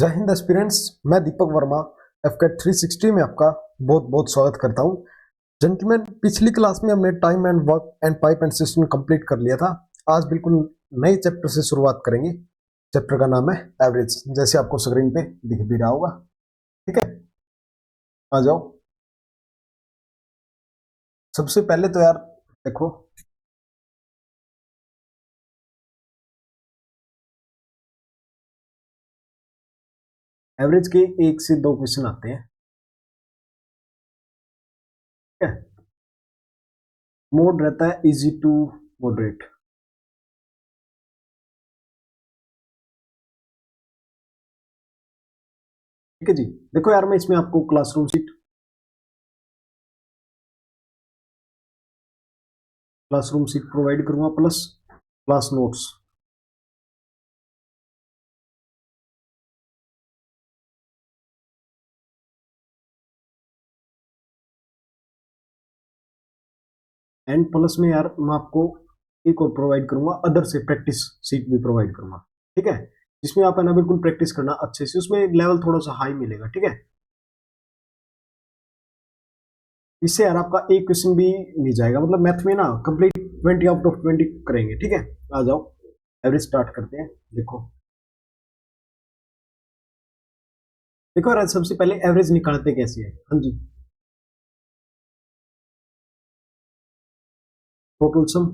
जय हिंद एस्पिरेंट्स। मैं दीपक वर्मा एफकेट 360 में आपका बहुत बहुत स्वागत करता हूं। जेंटलमैन, पिछली क्लास में हमने time and work and pipe and system complete कर लिया था। आज बिल्कुल नए चैप्टर से शुरुआत करेंगे। चैप्टर का नाम है एवरेज, जैसे आपको स्क्रीन पे दिख भी रहा होगा। ठीक है, आ जाओ। सबसे पहले तो यार देखो, एवरेज के एक से दो क्वेश्चन आते हैं। ठीक है, मोड रहता है इजी टू मॉडरेट। ठीक है जी, देखो यार, मैं इसमें आपको क्लासरूम सीट प्रोवाइड करूंगा plus class notes. And plus में यार मैं आपको एक और प्रोवाइड करूंगा, अदर से प्रैक्टिस सीट भी प्रोवाइड करूंगा। ठीक है, जिसमें आप है ना बिल्कुल प्रैक्टिस करना अच्छे से, उसमें लेवल थोड़ा सा हाई मिलेगा। ठीक है, इससे यार आपका एक क्वेश्चन भी नहीं जाएगा, मतलब मैथ में ना कंप्लीट 20 आउट ऑफ 20 करेंगे। ठीक है, आ जाओ एवरेज स्टार्ट करते हैं। देखो देखो यार, सबसे पहले एवरेज निकालते कैसे है। हाँ जी, total sum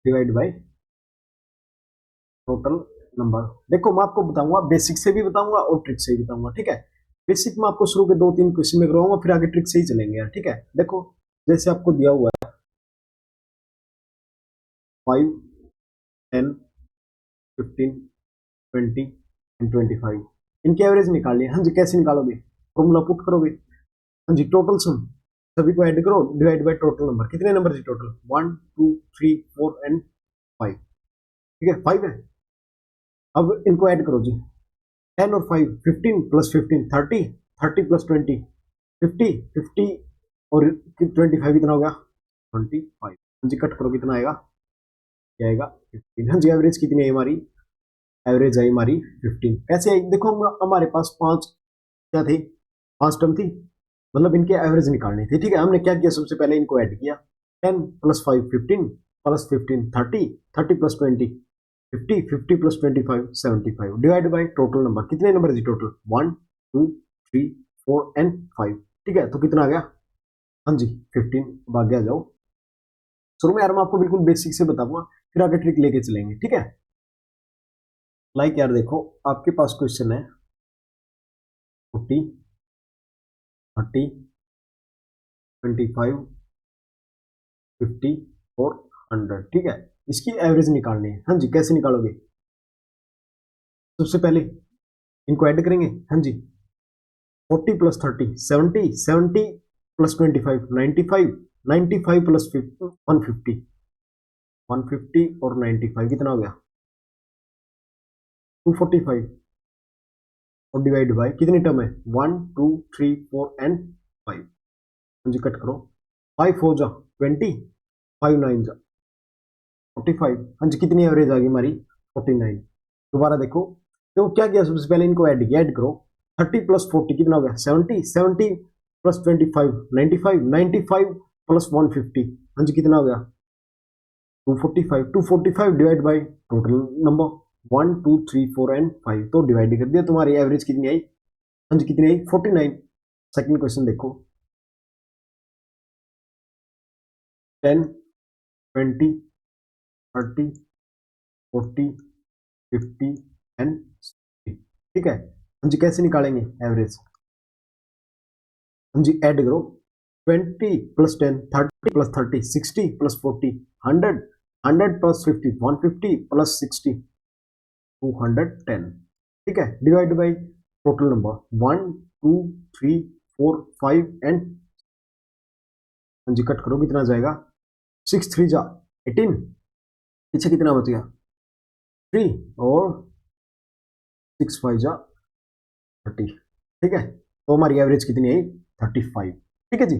divide by total number. देखो मैं आपको बताऊंगा, बेसिक से भी बताऊंगा और ट्रिक से भी बताऊंगा। ठीक है, बेसिक में आपको शुरू के 2-3 क्वेश्चन में करवाऊंगा, फिर आगे ट्रिक से ही चलेंगे यार। ठीक है, देखो जैसे आपको दिया हुआ है 5, 10, 15, 20 एंड 25, इनकी एवरेज निकालिए। हाँ जी, कैसे निकालोगे? फॉर्मूला पुट करोगे। हाँ जी, टोटल सम सभी को ऐड करो, डिवाइड बाय टोटल नंबर। कितने नंबर जी टोटल? 1, 2, 3, 4 एंड 5। ठीक है, 5 है। अब इनको ऐड करो जी। 10 और 5 15 प्लस 15 30, 30 प्लस 20 50, 50 और 25 कितना हो गया? 25। हाँ जी, कट करो, कितना आएगा? क्या आएगा? 15। हाँ जी, एवरेज कितनी है हमारी? एवरेज आई हमारी 15। कैसे आई? देखो हमारे पास पांच क्या थी? पांच टर्म थी, मतलब इनके एवरेज निकालनी थी। ठीक है, हमने क्या किया? सबसे पहले इनको ऐड किया। 10 + 5 15 plus 15 30, 30 plus 20 50, 50 plus 25 75 divide by total number. कितने नंबर जी टोटल? 1, 2, 3, 4 एंड 5। ठीक है, तो कितना आ गया? हाँ जी 15। अब आगे आ जाओ। शुरू में यार मैं आपको बिल्कुल बेसिक से बताऊंगा, फिर आगे ट्रिक लेके चलेंगे। ठीक है, लाइक यार देखो, आपके पास क्वेश्चन है 40, 30, 25, 50 और 100। ठीक है, इसकी एवरेज निकालनी है। हाँ जी, कैसे निकालोगे? सबसे पहले इनको ऐड करेंगे। हाँ जी, 40 प्लस 30 70, 70 प्लस 25 95, 95 प्लस 150, 150 और 95 कितना हो गया? 245। और डिवाइड बाय कितनी टर्म है? 1, 2, 3, 4 एंड 5। हाँ जी, कट करो। 5 4 जा 20, 5 9 जा 45। हाँ जी, कितनी एवरेज आ गई हमारी? 49। दोबारा देखो, तो क्या किया? सबसे पहले इनको ऐड किया, ऐड करो। 30 प्लस 40 कितना हो गया? 70, 70 प्लस 25 95, 95 प्लस 150। हाँ जी, कितना हो गया? 245। 245 divide by total number 1, 2, 3, 4 and 5, तो डिवाइड कर दिया। तुम्हारी एवरेज कितनी आई? हाँ जी, कितनी आई? 49। सेकंड क्वेश्चन देखो, 10, 20, 30, 40, 50 एंड 60। ठीक है, हाँ जी, कैसे निकालेंगे एवरेज? हाँ जी, ऐड करो। 20 plus 10 30 plus 30 60 plus 40 100, 100 plus 50 150 plus 60 210। ठीक है, divide by total number 1, 2, 3, 4, 5 and. हाँ जी, कट करो, कितना जाएगा? 6 3 जा 18, पीछे कितना बच गया? 3 और 6 5 जा 30। ठीक है, तो हमारी एवरेज कितनी आई? 35। ठीक है जी,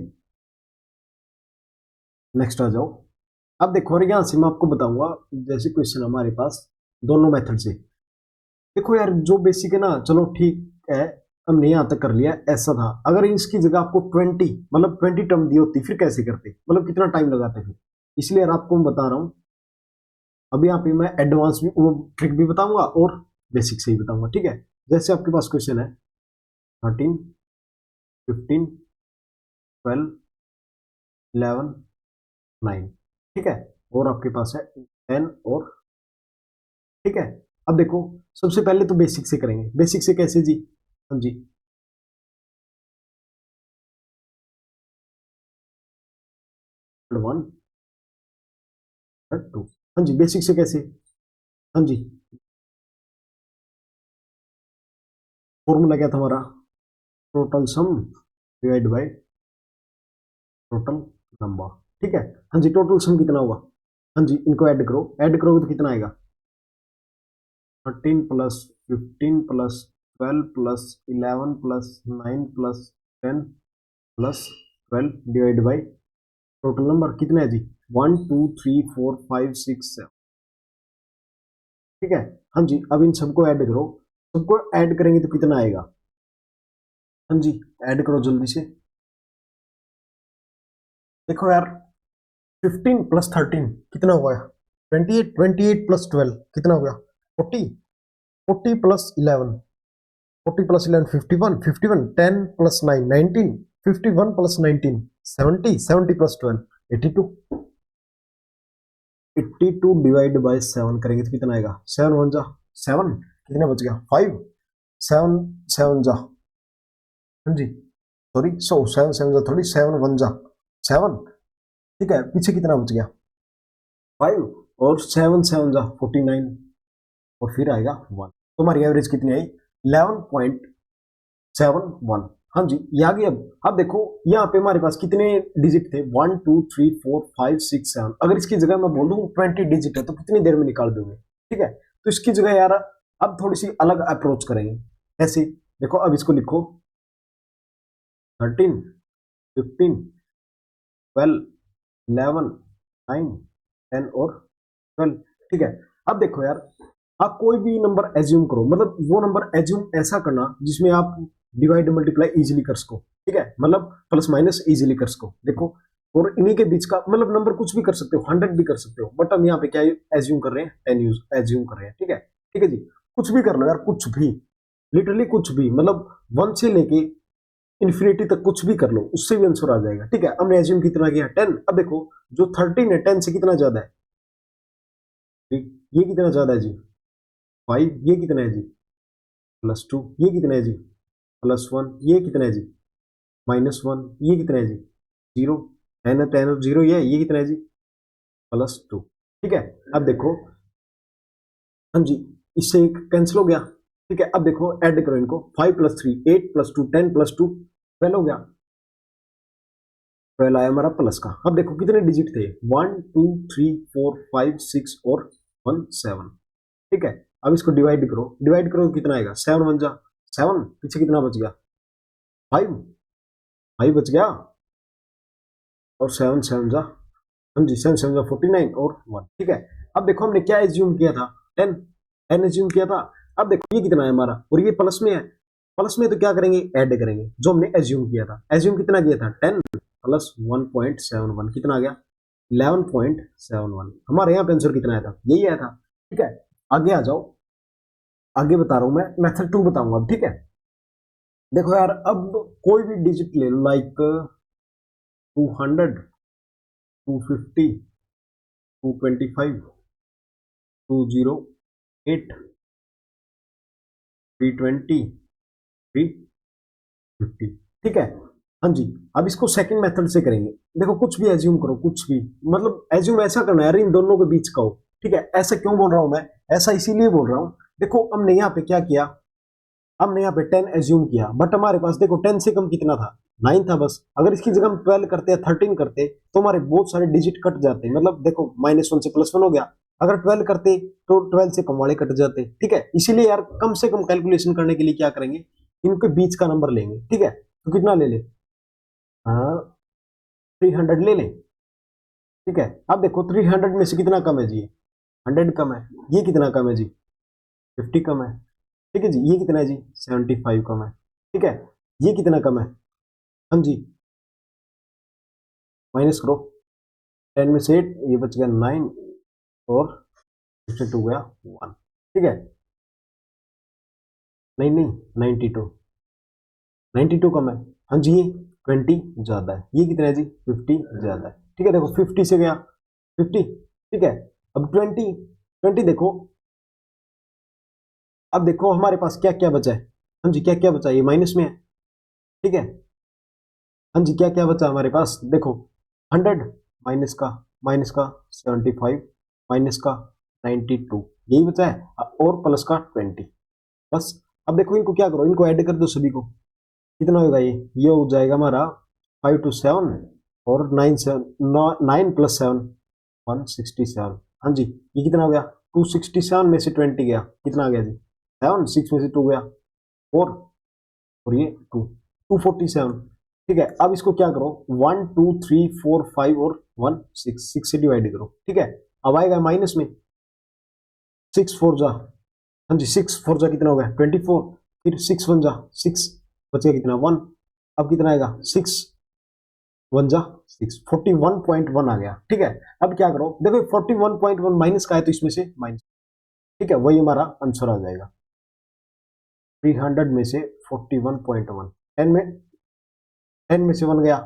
नेक्स्ट आ जाओ। अब देखो, और यहां से मैं आपको बताऊंगा, जैसे क्वेश्चन हमारे पास दोनों मेथड से, देखो यार जो बेसिक है ना, चलो ठीक है, हमने यहाँ तक कर लिया, ऐसा था। अगर इसकी जगह आपको 20 मतलब 20 टर्म दी होती फिर कैसे करते, मतलब कितना टाइम लगाते फिर। इसलिए यार आपको मैं बता रहा हूँ, अभी यहाँ पे मैं एडवांस भी वो ट्रिक भी बताऊंगा और बेसिक से ही बताऊंगा, ठीक है। जैसे आपके पास क्वेश्चन है 13, 15, 12, 11, 9, ठीक है, और आपके पास है 10 और, ठीक है। अब देखो सबसे पहले तो बेसिक से करेंगे। बेसिक से कैसे जी? हाँ जी, 1, 2, हाँ जी, बेसिक से कैसे? हाँ जी, फॉर्मूला क्या था हमारा? Total sum divide by total number, ठीक है। हाँ जी, टोटल सम कितना होगा? हाँ जी, इनको ऐड करो, ऐड करोगे तो कितना आएगा? 13 plus 15 plus 12 plus 11 plus 9 plus 10 plus 12 divide by total number कितना है जी? 1 2 3 4 5 6 7, ठीक है। हाँ जी, अब इन सबको ऐड करो, सबको ऐड करेंगे तो कितना आएगा? हाँ जी, ऐड करो जल्दी से। देखो यार 15 प्लस 13 कितना हुआ? 28, 28 प्लस 12 कितना हो गया? 40, 40 plus 11, 40 plus 11 51, 51 10 plus 9 19, 51 plus 19 70, 70 plus 12 82, 82 divide by 7 करेंगे तो कितना आएगा? 7 1 जा 7, कितना बच गया? 5, 7 7 जा, हाँ जी, सॉरी, 7 7 जा थोड़ी, 7 1 जा 7, ठीक है। पीछे कितना बच गया? 5, और 7 7 जा 49, और फिर आएगा 1। तो हमारी एवरेज कितनी आई? 11.71। हाँ जी, ये आ गई। अब देखो यहाँ पे हमारे पास कितने डिजिट थे? 1 2 3 4 5 6 7। अगर इसकी जगह मैं बोल दूं 20 डिजिट है तो कितनी देर में निकाल दोगे? ठीक है, तो इसकी जगह यार अब थोड़ी सी अलग अप्रोच करेंगे। ऐसे देखो, अब इसको लिखो 13, 15, 12, 11, 9, 10 और 12, ठीक है। अब देखो यार, आप कोई भी नंबर एज्यूम करो, मतलब वो नंबर एज्यूम ऐसा करना जिसमें आप डिवाइड मल्टीप्लाई इजीली कर सको, ठीक है, मतलब प्लस माइनस इजीली कर सको। देखो, और इन्हीं के बीच का मतलब नंबर कुछ भी कर सकते हो, 100 भी कर सकते हो, बट हम यहाँ पे क्या एज्यूम कर रहे हैं? 10 यूज एज्यूम कर रहे हैं, ठीक है। ठीक है जी, कुछ भी कर लो यार, कुछ भी, लिटरली कुछ भी, मतलब 1 से लेके इन्फिनिटी तक कुछ भी कर लो, उससे भी आंसर आ जाएगा, ठीक है। हमने एज्यूम कितना किया? 10। अब देखो जो 13 है 10 से कितना ज्यादा है? ये कितना ज्यादा है जी? 5। ये कितना है जी? +2। ये कितना है जी? +1। ये कितना है जी? -1। ये कितना है जी? 0। 10 है, 10 और 0 ये कितना है जी? +2, ठीक है। अब देखो, हाँ जी, इससे एक कैंसिल हो गया, ठीक है। अब देखो ऐड करो इनको, 5 + 3 8 + 2 10 + 2 12 हो गया, 12 आया हमारा प्लस का। अब देखो कितने डिजिट थे? 1 2 3 4 5 6 और 1 7, ठीक है। अब इसको डिवाइड करो, डिवाइड करो तो कितना आएगा? 7 1 जा 7, पीछे कितना बच गया? 5, 5 बच गया, और 7 7 जा, हाँ जी, 7 7 जा 49 और 1, ठीक है। अब देखो हमने क्या एज्यूम किया था? 10, 10 एज्यूम किया था। अब देखो ये कितना है हमारा, और ये प्लस में है, प्लस में तो क्या करेंगे? ऐड करेंगे जो हमने एज्यूम किया था। एज्यूम कितना किया था? 10 प्लस 1.71 कितना आ गया? 11.71। हमारे यहाँ पे आंसर कितना आया था? यही आया था, ठीक है। आगे आ जाओ, आगे बता रहा हूं मैं, मेथड 2 बताऊंगा अब, ठीक है। देखो यार, अब कोई भी डिजिट ले लो, लाइक 200, 250, 225, 208, 320, 350, ठीक है। हाँ जी, अब इसको सेकंड मेथड से करेंगे। देखो कुछ भी एज्यूम करो, कुछ भी, मतलब एज्यूम ऐसा करना है यार इन दोनों के बीच का हो, ठीक है। ऐसा क्यों बोल रहा हूं मैं? ऐसा इसीलिए बोल रहा हूं, देखो हमने यहाँ पे क्या किया, हमने यहाँ पे 10 एज्यूम किया, बट हमारे पास देखो 10 से कम कितना था? 9 था बस। अगर इसकी जगह हम 12 करते या 13 करते तो हमारे बहुत सारे डिजिट कट जाते, मतलब देखो -1 से +1 हो गया। अगर 12 करते तो 12 से कम वाले कट जाते, ठीक है। इसीलिए यार कम से कम कैलकुलेशन करने के लिए क्या करेंगे? इनके बीच का नंबर लेंगे, ठीक है। तो कितना ले ले? हाँ, 300 ले ले, ठीक है। अब देखो 300 में से कितना कम है जी? 100 कम है। ये कितना कम है जी? 50 कम है। ठीक है जी। ये कितना है जी 75 कम है, ठीक है। ये कितना कम है, हाँ जी माइनस करो, 10 में से 8, ये बच गया 9 और इससे 2 गया 1, ठीक है। नहीं नहीं 92, 92 कम है, हाँ जी ये 20 ज्यादा है, ये कितना है जी 50 ज्यादा है, ठीक है। देखो 50 से गया 50, ठीक है। अब 20, 20 देखो, अब देखो हमारे पास क्या क्या बचा है, हाँ जी क्या क्या बचा है, ये माइनस में है, ठीक है। हाँ जी क्या क्या बचा हमारे पास, देखो 100 माइनस का 75 माइनस का 92, यही बचा है, और प्लस का 20, बस। अब देखो इनको क्या करो, इनको ऐड कर दो सभी को, कितना होगा ये हो जाएगा हमारा 5 to 7 और 9 प्लस 7 167, हाँ जी ये कितना हो गया 267 में से 20 गया, कितना आ गया जी 7, 6 में से 2 गया 4 और ये 2, 247, ठीक है। अब इसको क्या करो 1 2 3 4 5 और 1 6 से डिवाइड करो, ठीक है। अब आएगा माइनस में 6 4 जा, हाँ जी 6 4 जा कितना हो गया 24, फिर 6 1 जा 6, बचेगा कितना 1, अब कितना आएगा 6 1 जा 6, 41.1 आ गया, ठीक है। अब क्या करो, देखो 41.1 माइनस का है तो इसमें से माइनस, ठीक है, वही हमारा आंसर आ जाएगा 300 में से 41.1, 10 में 10 में से 1 गया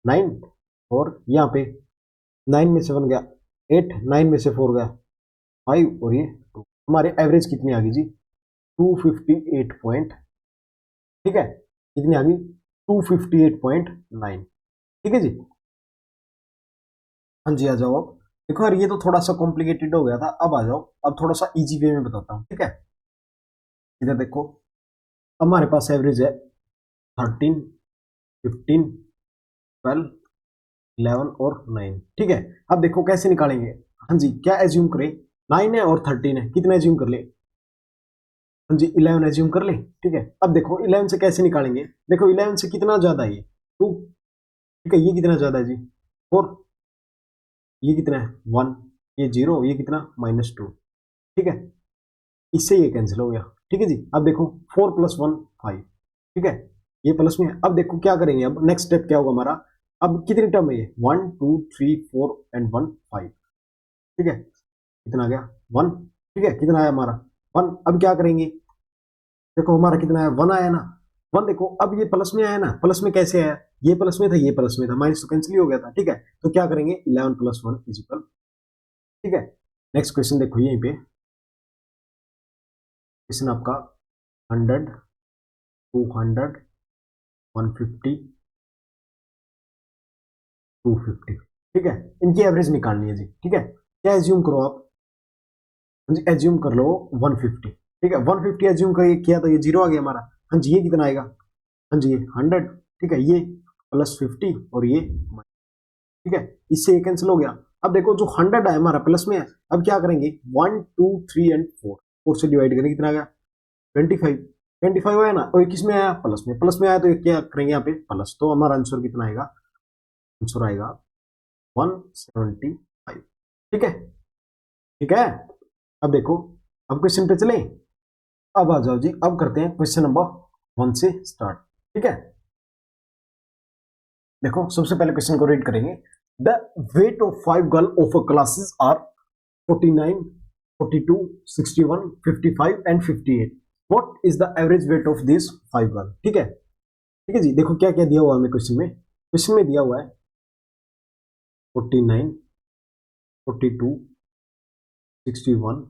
9, और यहाँ पे 9 में से 1 गया 8, 9 में से 4 गया 5 और ये 2, हमारे एवरेज कितनी आ गई जी 258 पॉइंट, ठीक है, कितनी आ गई 258.9, ठीक है जी। हाँ जी आ जाओ अब, देखो यार ये तो थोड़ा सा कॉम्प्लिकेटेड हो गया था, अब आ जाओ, अब थोड़ा सा इजी वे में बताता हूँ, ठीक है। इधर देखो हमारे पास एवरेज है 13 15 12 11 और 9, ठीक है। अब देखो कैसे निकालेंगे, हाँ जी क्या एज्यूम करें, 9 है और 13 है, कितना एज्यूम कर ले, हाँ जी 11 एज्यूम कर ले, ठीक है। अब देखो 11 से कैसे निकालेंगे, देखो 11 से कितना ज्यादा है ये 2, ठीक है, ये कितना ज्यादा है जी 4, ये कितना है 1, ये 0, ये कितना -2, ठीक है, इससे ये कैंसिल हो गया, ठीक है जी। अब देखो 4 + 1 5, ठीक है, ये प्लस में है। अब देखो क्या करेंगे, अब नेक्स्ट स्टेप क्या होगा हमारा, अब कितनी टर्म है ये 1 2 3 4 एंड 1 5, ठीक है, कितना आ गया 1, ठीक है, कितना आया हमारा 1। अब क्या करेंगे, देखो हमारा कितना है 1 आया ना 1, देखो अब ये प्लस में आया ना, प्लस में कैसे आया, ये प्लस में था ये प्लस में था, माइनस तो कैंसिल ही हो गया था, ठीक है। तो क्या करेंगे 11 + 1 = ठीक है। नेक्स्ट क्वेश्चन देखो यहीं पे, क्वेश्चन आपका 100 200 150 250, ठीक है, इनकी एवरेज निकालनी है जी, ठीक है। क्या एज्यूम करो आप, हाँ जी एज्यूम कर लो 150, ठीक है, 150 एज्यूम कर किया तो ये 0 आ गया हमारा, हाँ जी ये कितना आएगा, हाँ जी ये 100, ठीक है, ये +50 और ये, ठीक है, इससे ये कैंसिल हो गया। अब देखो जो 100 है हमारा प्लस में है, अब क्या करेंगे 1 2 3 एंड 4, 4 से डिवाइड करेंगे, कितना आ गया 25, 25 आया ना, और किस में आया प्लस में आया, तो ये क्या करेंगे यहाँ पे प्लस, तो हमारा आंसर कितना आएगा, आंसर आएगा 175, ठीक है, ठीक है। अब देखो, अब क्वेश्चन पे चले, अब आ जाओ जी, अब करते हैं क्वेश्चन नंबर 1 से स्टार्ट, ठीक है। देखो सबसे पहले क्वेश्चन को रीड करेंगे, the weight of 5 girl of a classes are 49 42 61 55 and 58, what is the average weight of this 5 girl, ठीक है, ठीक है जी। देखो क्या क्या दिया हुआ हमें क्वेश्चन में दिया हुआ है 49 42 61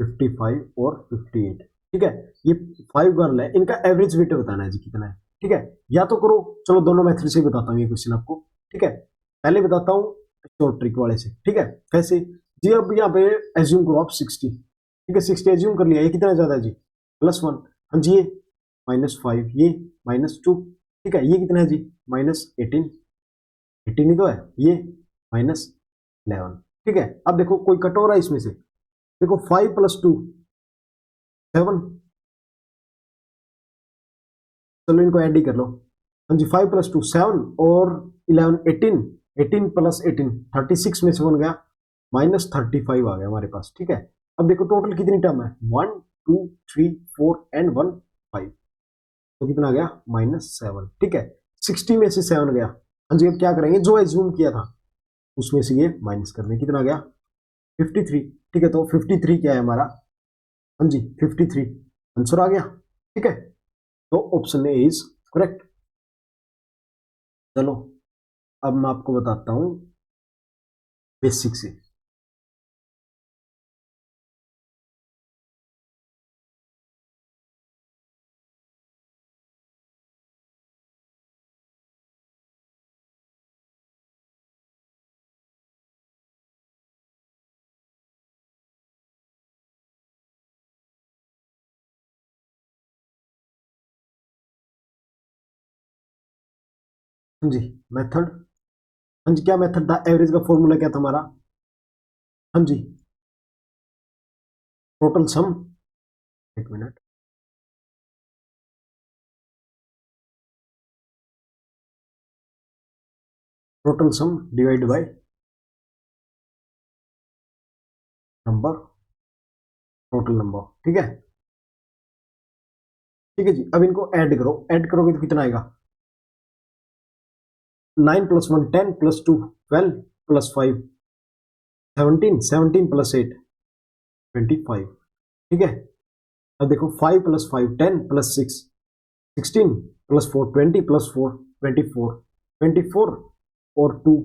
55 और 58, ठीक है। ये 5 गर्ल है, इनका एवरेज वेट बताना है जी कितना है, ठीक है। या तो करो, चलो दोनों मेथड से बताता हूँ ये क्वेश्चन आपको, ठीक है। पहले बताता हूँ शॉर्ट ट्रिक वाले से, ठीक है। कैसे जी, अब यहाँ पे एज्यूम करो आप 60, ठीक है, 60 एज्यूम कर लिया, ये कितना ज्यादा है जी +1, हाँ जी ये -5, ये -2, ठीक है, ये कितना है जी -18, 18 ही तो है, ये -11, ठीक है। अब देखो कोई कट हो रहा है इसमें से, देखो 5 + 2 7, चलो इनको ऐड ही कर लो, हाँ जी 5 + 2 7 और 11 18, 18 + 18 36 में से 1 गया -35 आ गया हमारे पास, ठीक है। अब देखो टोटल कितनी टर्म है 1 2 3 4 एंड 1 5, तो कितना गया -7। ठीक है, 60 में से 7 गया। हाँ जी, अब क्या करेंगे, जो एज्यूम किया था उसमें से ये माइनस करने, कितना गया 53। ठीक है, तो 53 क्या है हमारा, हाँ जी 53 आंसर आ गया। ठीक है, तो ऑप्शन ए इज करेक्ट। चलो अब मैं आपको बताता हूं बेसिक से। हाँ जी, मेथड, हाँ जी क्या मेथड था, एवरेज का फॉर्मूला क्या था हमारा, हाँ जी टोटल सम, एक minute, total sum divide by number, total number. ठीक है, ठीक है जी, अब इनको ऐड करो, ऐड करोगे तो कितना आएगा, 9 + 1 10 + 2 12 + 5 17 17 + 8 25। ठीक है, अब देखो 5 + 5 10 + 6 16 + 4 20 + 4 24 24 और 2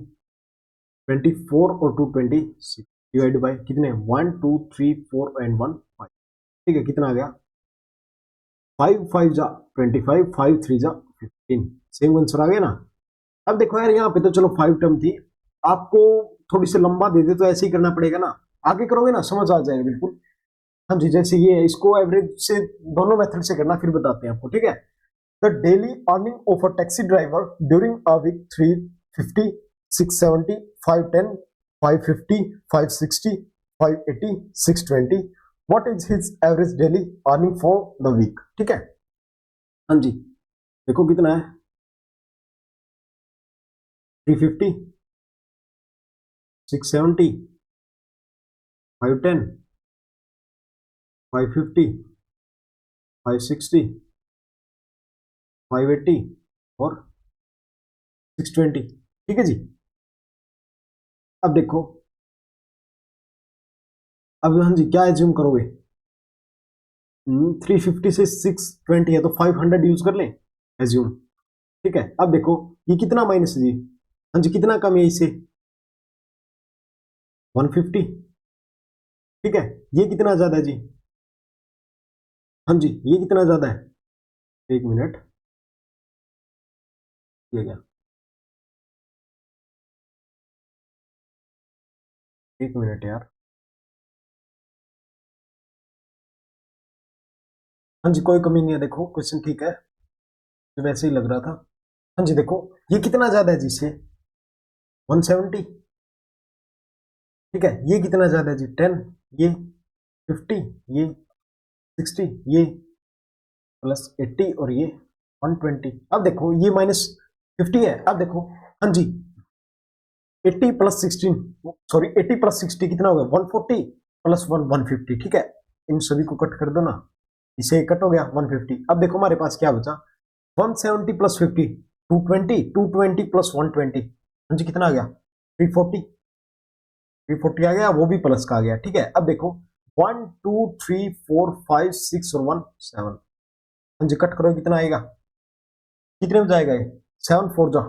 24 और 2 26 डिवाइड बाय कितने 1 2 3 4 एंड 1 5। ठीक है, कितना आ गया 5 5 जा 25 5 3 जा 15, सेम आंसर आ गया ना। अब देखो यार, यहाँ पे तो चलो 5 टर्म थी, आपको थोड़ी सी लंबा दे दे तो ऐसे ही करना पड़ेगा ना, आगे करोगे ना समझ आ जाएगा बिल्कुल। हाँ जी, जैसे ये है, इसको एवरेज से दोनों मेथड से करना, फिर बताते हैं आपको। ठीक है, the daily earning of a taxi driver during a week 350 670 510 550 560 580 620, what is his average daily earning for the week. ठीक है, हाँ जी देखो कितना है 350 670 510 550 560 580 और 620। ठीक है जी, अब देखो, अब हाँ जी क्या एज्यूम करोगे, 350 से 620 है तो 500 यूज कर लें एज्यूम। ठीक है, अब देखो ये कितना माइनस है जी, हाँ जी कितना कम है इससे 150। ठीक है, ये कितना ज्यादा है जी, हाँ जी ये कितना ज्यादा है, एक मिनट, ये गया, एक मिनट यार, हाँ जी कोई कमी नहीं है, देखो क्वेश्चन ठीक है, जो वैसे ही लग रहा था। हाँ जी देखो ये कितना ज्यादा है जी इससे 170। ठीक है, ये कितना ज्यादा है जी 10, ये 50, ये 60, ये +80 और ये 120। अब देखो ये -50 है, अब देखो हाँ जी 80 + 16, सॉरी 80 + 60 कितना होगा 140 + 1 150। ठीक है, इन सभी को कट कर दो ना, इसे कट हो गया 150। अब देखो हमारे पास क्या बचा 170 + 50 220 220 + 120, हाँ जी कितना आ गया 340, 340 आ गया, वो भी प्लस का आ गया। ठीक है, अब देखो 1 2 3 4 5 6 और 1 7, हाँ जी कट करो कितना आएगा, कितने में जाएगा ये 7 4 जा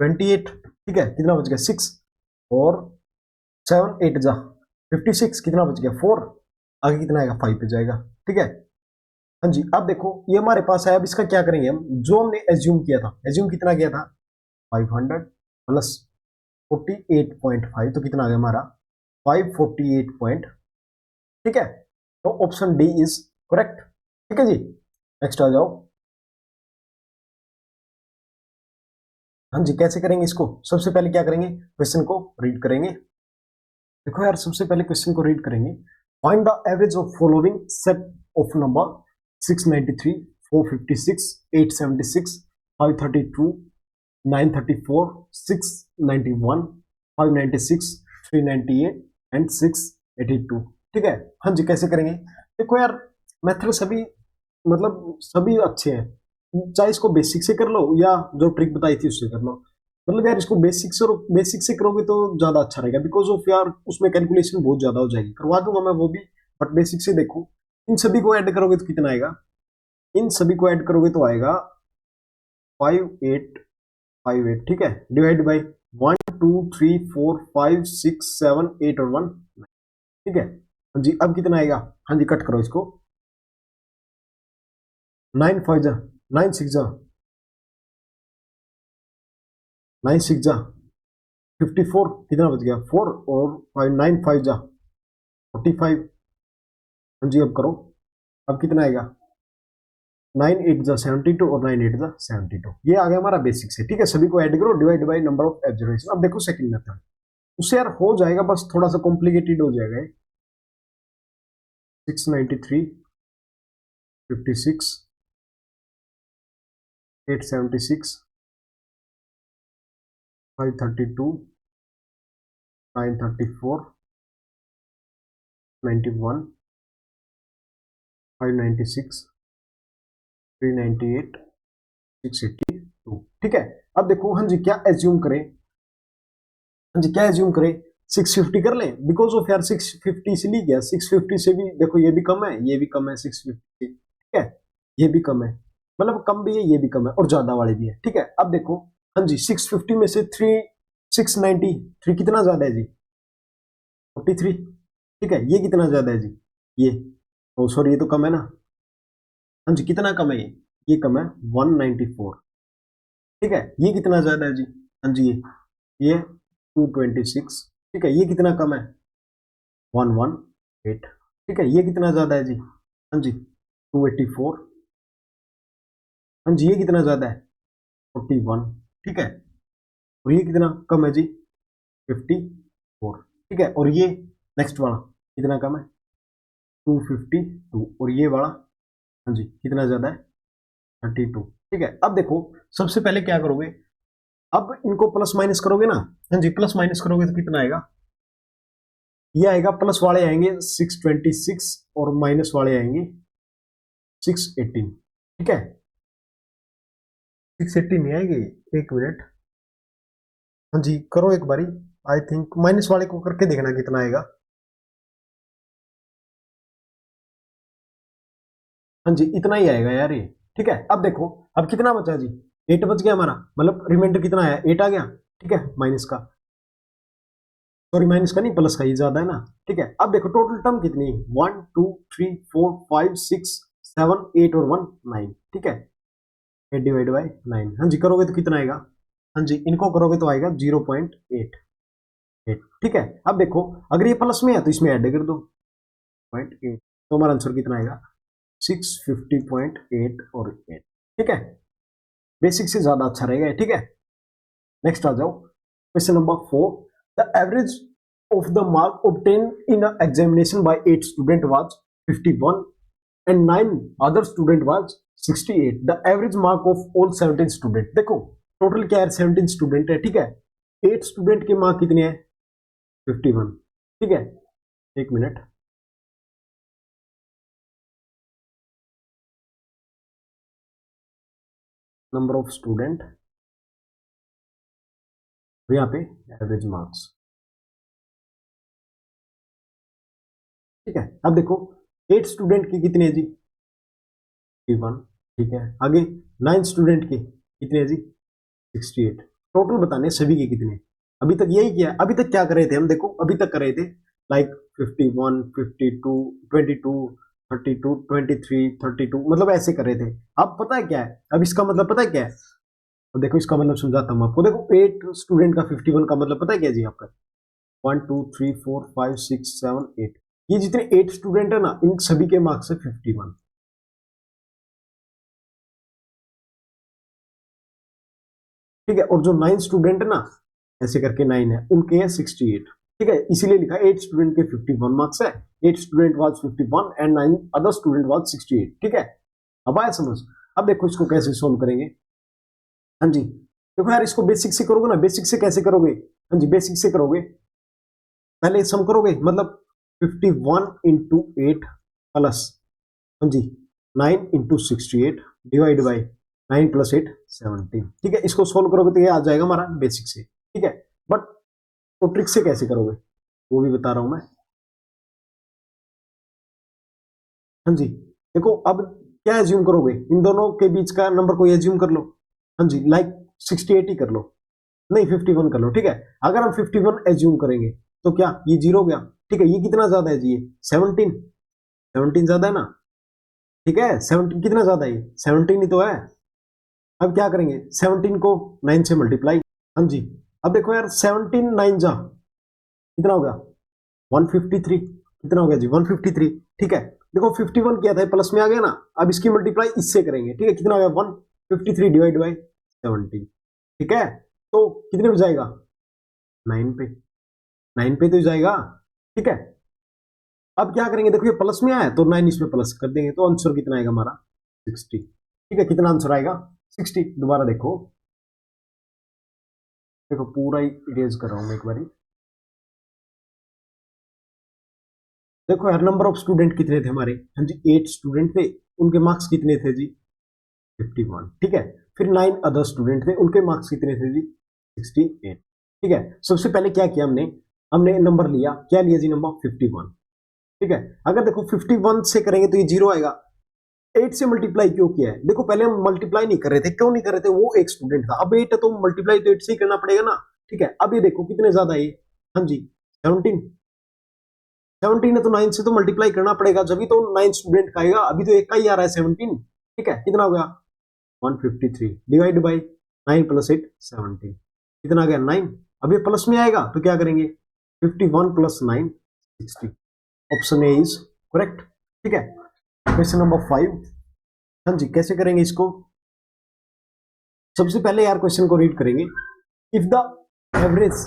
28। ठीक है, कितना बच गया 6 और 7 8 जा 56, कितना बच गया 4, आगे कितना आएगा 5 पे जाएगा। ठीक है, हाँ जी अब देखो ये हमारे पास है, अब इसका क्या करेंगे हम, जो हमने एज्यूम किया था, एज्यूम कितना किया था 500 प्लस 48.5, तो कितना आ गया हमारा 548 पॉइंट। ठीक है, तो ऑप्शन डी इज करेक्ट। ठीक है जी, नेक्स्ट आ जाओ। हाँ जी कैसे करेंगे इसको, सबसे पहले क्या करेंगे क्वेश्चन को रीड करेंगे। देखो यार सबसे पहले क्वेश्चन को रीड करेंगे, find the average of following set of number 693 456 876 532 934 691 596 398 and 682। ठीक है, हाँ जी कैसे करेंगे, देखो यार मेथड सभी मतलब सभी अच्छे हैं, चाहे इसको बेसिक से कर लो या जो ट्रिक बताई थी उससे कर लो। मतलब यार इसको बेसिक से करोगे तो ज्यादा अच्छा रहेगा, बिकॉज ऑफ यार उसमें कैलकुलेशन बहुत ज्यादा हो जाएगी, करवा दूंगा मैं वो भी, बट बेसिक से देखो। इन सभी को ऐड करोगे तो कितना आएगा, इन सभी को ऐड करोगे तो आएगा 5858, ठीक है, डिवाइड बाई 1 2 3 4 5 6 7 8 और 1, ठीक है। हाँ जी अब कितना आएगा, हाँ जी कट करो इसको, 9 5 जा 9 6 जा 54, कितना बच गया 4 और 5 9 5 जा 45। हाँ जी अब करो, अब कितना आएगा 9 8 जा 72 और 9 8 जा 72, ये आ गया हमारा बेसिक से, ठीक है। सभी को ऐड करो, divide by number of observation. अब देखो सेकंड मेथड, उससे यार हो जाएगा, बस थोड़ा सा कॉम्प्लिकेटेड हो जाएगा। 693 56 876 532 934 91 596 398 682, ठीक है। अब देखो हाँ जी क्या एज्यूम करें, हाँ जी क्या एज्यूम करें, 650 कर लें, बिकॉज ऑफ यार 650 इसलिए गया, 650 से भी देखो ये भी कम है, ये भी कम है 650, ठीक है, ये भी कम है, मतलब कम भी है ये भी कम है और ज्यादा वाले भी है, ठीक है। अब देखो हाँ जी 650 में से 693 कितना ज्यादा है जी, 43, ठीक है। ये कितना ज्यादा है जी, ये, ओ सॉरी ये तो कम है ना, हाँ जी कितना कम है ये कम है 194, ठीक है। ये कितना ज्यादा है जी, हाँ जी ये 226, ठीक है। ये कितना कम है 118, ठीक है। ये कितना ज्यादा है जी, हाँ जी 284, हाँ जी ये कितना ज्यादा है 41, ठीक है। और ये कितना कम है जी 54, ठीक है। और ये नेक्स्ट वाला कितना कम है 252, और ये वाला हाँ जी कितना ज्यादा है 32, ठीक है। अब देखो सबसे पहले क्या करोगे, अब इनको प्लस माइनस करोगे ना, हाँ जी प्लस माइनस करोगे तो कितना आएगा, ये आएगा, प्लस वाले आएंगे 626 और माइनस वाले आएंगे 618, ठीक है। 680 नहीं आएगी, एक मिनट, हाँ जी करो एक बारी, आई थिंक माइनस वाले को करके देखना कितना आएगा, हाँ जी इतना ही आएगा यार ये, ठीक है। अब देखो अब कितना बचा जी, 8 बच गया हमारा, मतलब रिमाइंडर कितना आया 8 आ गया, ठीक है, माइनस का, सॉरी माइनस का नहीं प्लस का, ये ज्यादा है ना, ठीक है। अब देखो टोटल टर्म कितनी, 1 2 3 4 5 6 7 8 और 1 9, ठीक है, 8 डिवाइड बाई 9, हाँ जी करोगे तो कितना आएगा, हाँ जी इनको करोगे तो आएगा 0.88, ठीक है। अब देखो अगर ये प्लस में है तो इसमें ऐड कर दो 0.8, तो हमारा आंसर कितना आएगा 650.8 और 8, ठीक है। बेसिक से ज्यादा अच्छा रहेगा, ठीक है। नेक्स्ट आ जाओ, question number 4, the average of the mark obtained in an examination by 8 student was 51 and 9 other student was 68, the average mark of all 17 student, देखो टोटल क्या है 17 स्टूडेंट है, ठीक है। 8 स्टूडेंट के मार्क कितने हैं 51, ठीक है। एक मिनट, नंबर ऑफ स्टूडेंट, यहाँ पे एवरेज मार्क्स, ठीक है। अब देखो 8 स्टूडेंट के कितने हैं जी 51, ठीक है। आगे 9 स्टूडेंट के कितने हैं जी 68, टोटल बताने सभी के कितने, अभी तक यही किया, अभी तक क्या कर रहे थे हम, देखो अभी तक कर रहे थे लाइक 51 52 22 32 23 32, मतलब ऐसे कर रहे थे। अब पता है क्या है, अब इसका मतलब पता है क्या है, तो देखो इसका मतलब समझाता हूँ आपको, देखो 8 स्टूडेंट का 51 का मतलब पता है क्या जी आपका, 1 2 3 4 5 6 7 8, ये जितने 8 स्टूडेंट है ना इन सभी के मार्क्स है 51, ठीक है। और जो 9 स्टूडेंट है ना ऐसे करके 9 है उनके है 68, ठीक है, इसीलिए लिखा 8 स्टूडेंट के 51 मार्क्स है, 8 student was 51 and 9 other student was 68, ठीक है। अब आया समझ। अब देखो इसको कैसे सोल्व करेंगे, हाँ जी देखो यार इसको बेसिक से करोगे ना, बेसिक से कैसे करोगे, हाँ जी बेसिक से करोगे, पहले सम करोगे, मतलब 51 इंटू 8 प्लस हाँ जी 9 इंटू 68 डिवाइड बाई 9 प्लस 8 17। ठीक है, इसको सोल्व करोगे तो ये आ जाएगा हमारा बेसिक से। ठीक है, बट तो ट्रिक से कैसे करोगे वो भी बता रहा हूं मैं। हाँ जी देखो, अब क्या एज्यूम करोगे, इन दोनों के बीच का नंबर को एज्यूम कर लो। हाँ जी लाइक 68 ही कर लो, नहीं 51 कर लो। ठीक है, अगर हम 51 एज्यूम करेंगे तो क्या ये जीरो हो गया। ठीक है, ये कितना ज्यादा है जी, ये 17, 17 ज्यादा है ना। ठीक है, 17 कितना ज्यादा है, ये 17 ही तो है। अब क्या करेंगे, 17 को 9 से मल्टीप्लाई। हाँ जी, अब देखो यार 17 9 जा कितना हो गया 153, कितना हो गया जी 153। ठीक है, देखो 51 किया था प्लस में आ गया ना, अब इसकी मल्टीप्लाई इससे करेंगे। ठीक है, कितना हो गया 153 डिवाइड बाई 17। ठीक है, तो कितने में जाएगा 9 पे, 9 पे तो जाएगा। ठीक है, अब क्या करेंगे, देखो ये प्लस में आया तो 9 इसमें प्लस कर देंगे, तो आंसर कितना आएगा हमारा 60। ठीक है, कितना आंसर आएगा 60। दोबारा देखो, देखो पूरा ही इरेज कर रहा हूं मैं एक बारी। देखो यार नंबर ऑफ स्टूडेंट कितने थे हमारे, हाँ जी 8 स्टूडेंट थे, उनके मार्क्स कितने थे जी 51। ठीक है, फिर 9 अदर स्टूडेंट थे, उनके मार्क्स कितने थे जी 68। ठीक है, सबसे पहले क्या किया हमने, हमने नंबर लिया, क्या लिया जी नंबर 51। ठीक है, अगर देखो 51 से करेंगे तो ये जीरो आएगा, 8 से मल्टीप्लाई क्यों किया है, देखो पहले हम मल्टीप्लाई नहीं कर रहे थे, क्यों नहीं कर रहे थे, वो एक स्टूडेंट था, अब 8 है तो मल्टीप्लाई तो 8 से ही करना पड़ेगा ना। ठीक है, अब ये देखो कितने ज्यादा है, हाँ जी 17, 17 है तो 9 से तो मल्टीप्लाई करना पड़ेगा, जब भी तो 9 स्टूडेंट का आएगा, अभी तो एक का ही आ रहा है 17। ठीक है, कितना हो गया 153 डिवाइड बाई 9 प्लस 8 17, कितना आ गया 9। अब ये प्लस में आएगा तो क्या करेंगे 51 plus 9 60, option A is correct. ठीक है, क्वेश्चन नंबर 5। हाँ जी कैसे करेंगे इसको, सबसे पहले यार क्वेश्चन को रीड करेंगे। If the average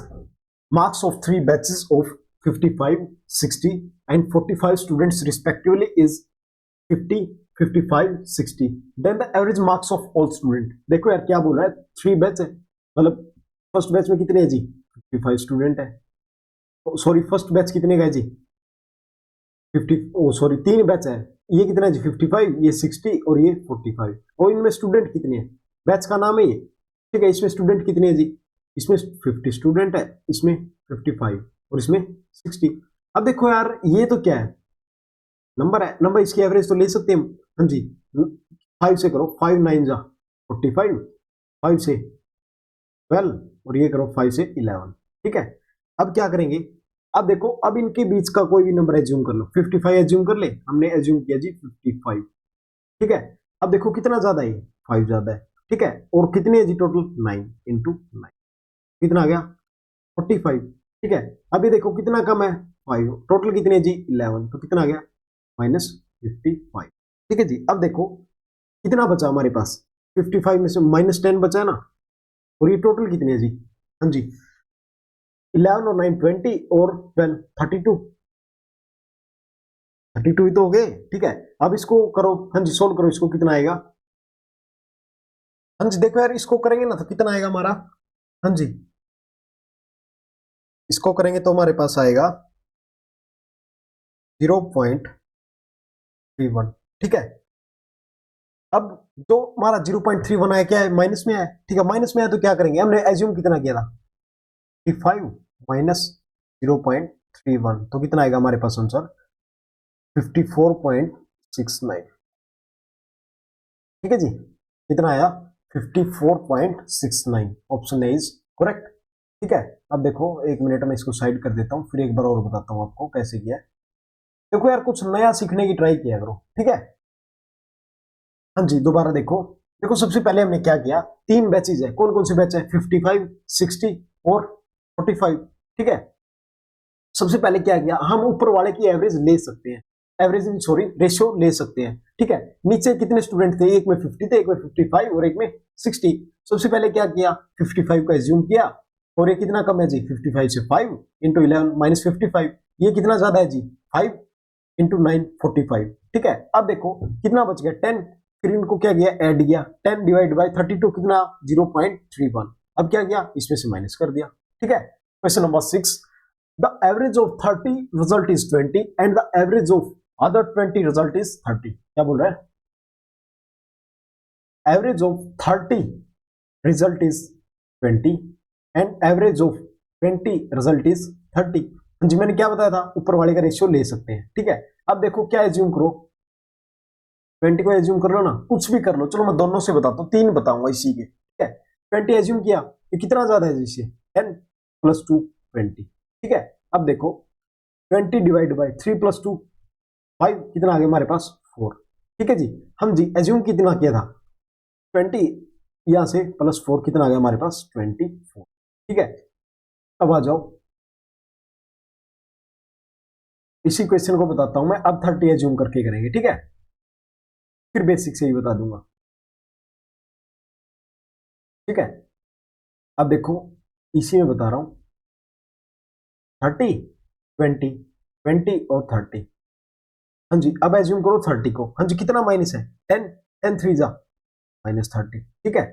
marks of three batches of 55, 60 and 45 students respectively is 50, 55, 60, then the average marks of all student। देखो यार क्या बोल रहा है, थ्री बैच है, मतलब फर्स्ट बैच में कितने है जी 55 स्टूडेंट है, सॉरी फर्स्ट बैच कितने का है जी 50, ओ सॉरी तीन बैच है, ये कितना है जी 55, ये 60 और ये 45, और इनमें स्टूडेंट कितने हैं, बैच का नाम है ये। ठीक है, इसमें स्टूडेंट कितने हैं जी, इसमें 50 स्टूडेंट है, इसमें 55 और इसमें 60। अब देखो यार ये तो क्या है, नंबर है, नंबर इसकी एवरेज तो ले सकते हैं हम। हाँ जी 5 से करो, 5 9 जा 45, 5 से 12 और ये करो 5 से 11। ठीक है, अब क्या करेंगे, अब देखो अब इनके बीच का कोई भी नंबर एज्यूम कर लो, 55 एज्यूम कर ले, हमने एज्यूम किया जी 55। ठीक है, अब देखो कितना ज्यादा है, 5 ज्यादा है। ठीक है, और कितने है जी टोटल 9 इंटू 9, कितना आ गया 45। ठीक है, अभी देखो कितना कम है 5, टोटल कितने है जी 11, तो कितना आ गया -55। ठीक है जी, अब देखो कितना बचा हमारे पास, 55 में से -10 बचा है ना, और ये टोटल कितने है जी, हाँ जी 11 और 9 20 और 12 32, 32 ही तो हो गए। ठीक है, अब इसको करो, हाँ जी सोल्व करो, इसको कितना आएगा, हाँ जी देखो यार इसको करेंगे ना तो कितना आएगा हमारा, हाँ जी इसको करेंगे तो हमारे पास आएगा 0.31। ठीक है, अब जो हमारा 0.31 आया क्या है, माइनस में आया। ठीक है, माइनस में आया तो क्या करेंगे, हमने एज्यूम कितना किया था 55 माइनस 0.31, तो कितना आएगा हमारे पास आंसर 54.69। ठीक है जी, कितना आया 54.69, ऑप्शन ए इज करेक्ट। ठीक है, अब देखो एक मिनट में इसको साइड कर देता हूं, फिर एक बार और बताता हूं आपको कैसे किया। देखो यार कुछ नया सीखने की ट्राई किया करो। ठीक है, हाँ जी दोबारा देखो, देखो सबसे पहले हमने क्या किया, तीन बैचेज है, कौन कौन से बैच है 55, 60 और 45। ठीक है, सबसे पहले क्या किया, हम ऊपर वाले की एवरेज ले सकते हैं, एवरेज सॉरी रेशियो ले सकते हैं। ठीक है, नीचे कितने स्टूडेंट थे, एक में 50 थे, एक में 55 और एक में 60। सबसे पहले क्या किया 55 का एज्यूम किया, और ये कितना कम है जी 55 से 5 इंटू 11 माइनस 55, ये कितना ज्यादा है जी 5 इंटू 9 45। ठीक है, अब देखो कितना बच गया 10, फिर इनको क्या किया ऐड किया, 10 डिवाइड बाई 32 कितना 0.31, अब क्या किया इसमें से माइनस कर दिया। ठीक है, question number 6, the average of 30 result is 20 and the average of other 20 result is 30। क्या बोल रहा है? Average of 30 result is 20 and average of 20 result is 30। जी मैंने क्या बताया था, ऊपर वाले का रेशियो ले सकते हैं, ठीक है। अब देखो क्या एज्यूम करो, 20 को एज्यूम कर लो ना, कुछ भी कर लो, चलो मैं दोनों से बताता हूँ, 3 बताऊंगा इसी के, ठीक है। 20 एज्यूम किया, ये कितना ज्यादा है जिससे 10 + 2 20, ठीक है। अब देखो 20 डिवाइड बाई 3 + 2 5, कितना आ गया हमारे पास 4, ठीक है जी। हम जी एज्यूम कितना किया था 20, यहां से +4 कितना आ गया हमारे पास 24, ठीक है। अब आ जाओ इसी क्वेश्चन को बताता हूं मैं, अब 30 एज्यूम करके करेंगे, ठीक है। फिर बेसिक से ही बता दूंगा, ठीक है। अब देखो इसी में बता रहा हूं 30 20 20 और 30। हाँ जी अब एज्यूम करो 30 को, हाँ जी कितना माइनस है 10, 10 3 जा -30, ठीक है।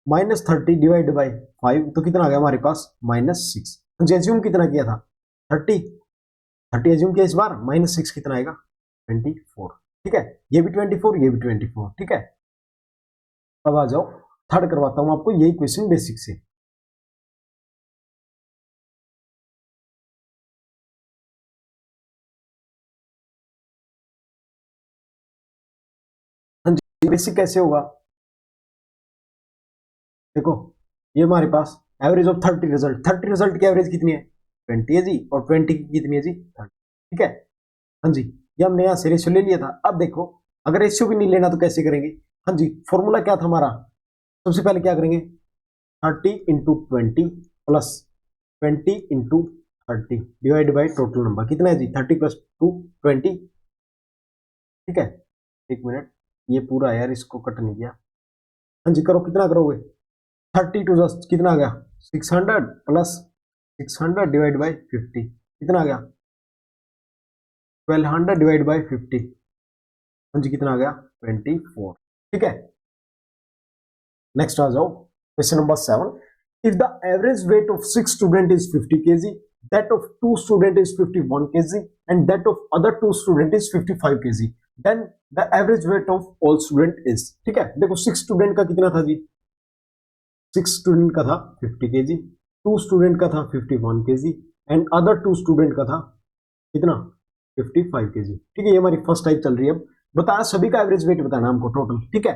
-30 डिवाइड बाई 5 तो कितना आ गया हमारे पास -6। हाँ जी एज्यूम कितना किया था 30, 30 एज्यूम किया इस बार, -6 कितना आएगा 24, ठीक है। ये भी 24, ये भी 24, ठीक है। अब आ जाओ थर्ड करवाता हूं आपको यही क्वेश्चन बेसिक से। हाँ जी बेसिक कैसे होगा, देखो ये हमारे पास एवरेज ऑफ 30 रिजल्ट, 30 रिजल्ट की एवरेज कितनी है 20 है जी, और 20 की कितनी है जी 30, ठीक है। हाँ जी ये हमने यहाँ से रेशियो ले लिया था। अब देखो अगर रेशियो भी नहीं लेना तो कैसे करेंगे, हाँ जी फॉर्मूला क्या था हमारा, सबसे पहले क्या करेंगे 30 into 20 plus 20 into 30 divide by total number, कितना है जी 30 + 2 20, ठीक है। एक मिनट ये पूरा यार इसको कट नहीं किया, हाँ जी करो कितना करोगे 32 जस्ट कितना आ गया 600 प्लस 600 डिवाइड बाई 50, कितना आ गया 1200 डिवाइड बाई 50, हाँ जी कितना आ गया 24, ठीक है। नेक्स्ट आ जाओ question number 7। If the average weight of 6 student is 50 kg, that of 2 student is 51 kg and that of other 2 student is 55 kg, then the average weight of all student is, ठीक है। देखो 6 student का कितना था जी 6 student का था 50 kg, 2 student का था 51 kg एंड अदर 2 स्टूडेंट का था कितना 55 kg, ठीक है। ये हमारी फर्स्ट टाइप चल रही है। अब बताया सभी का एवरेज वेट बताना हमको टोटल, ठीक है।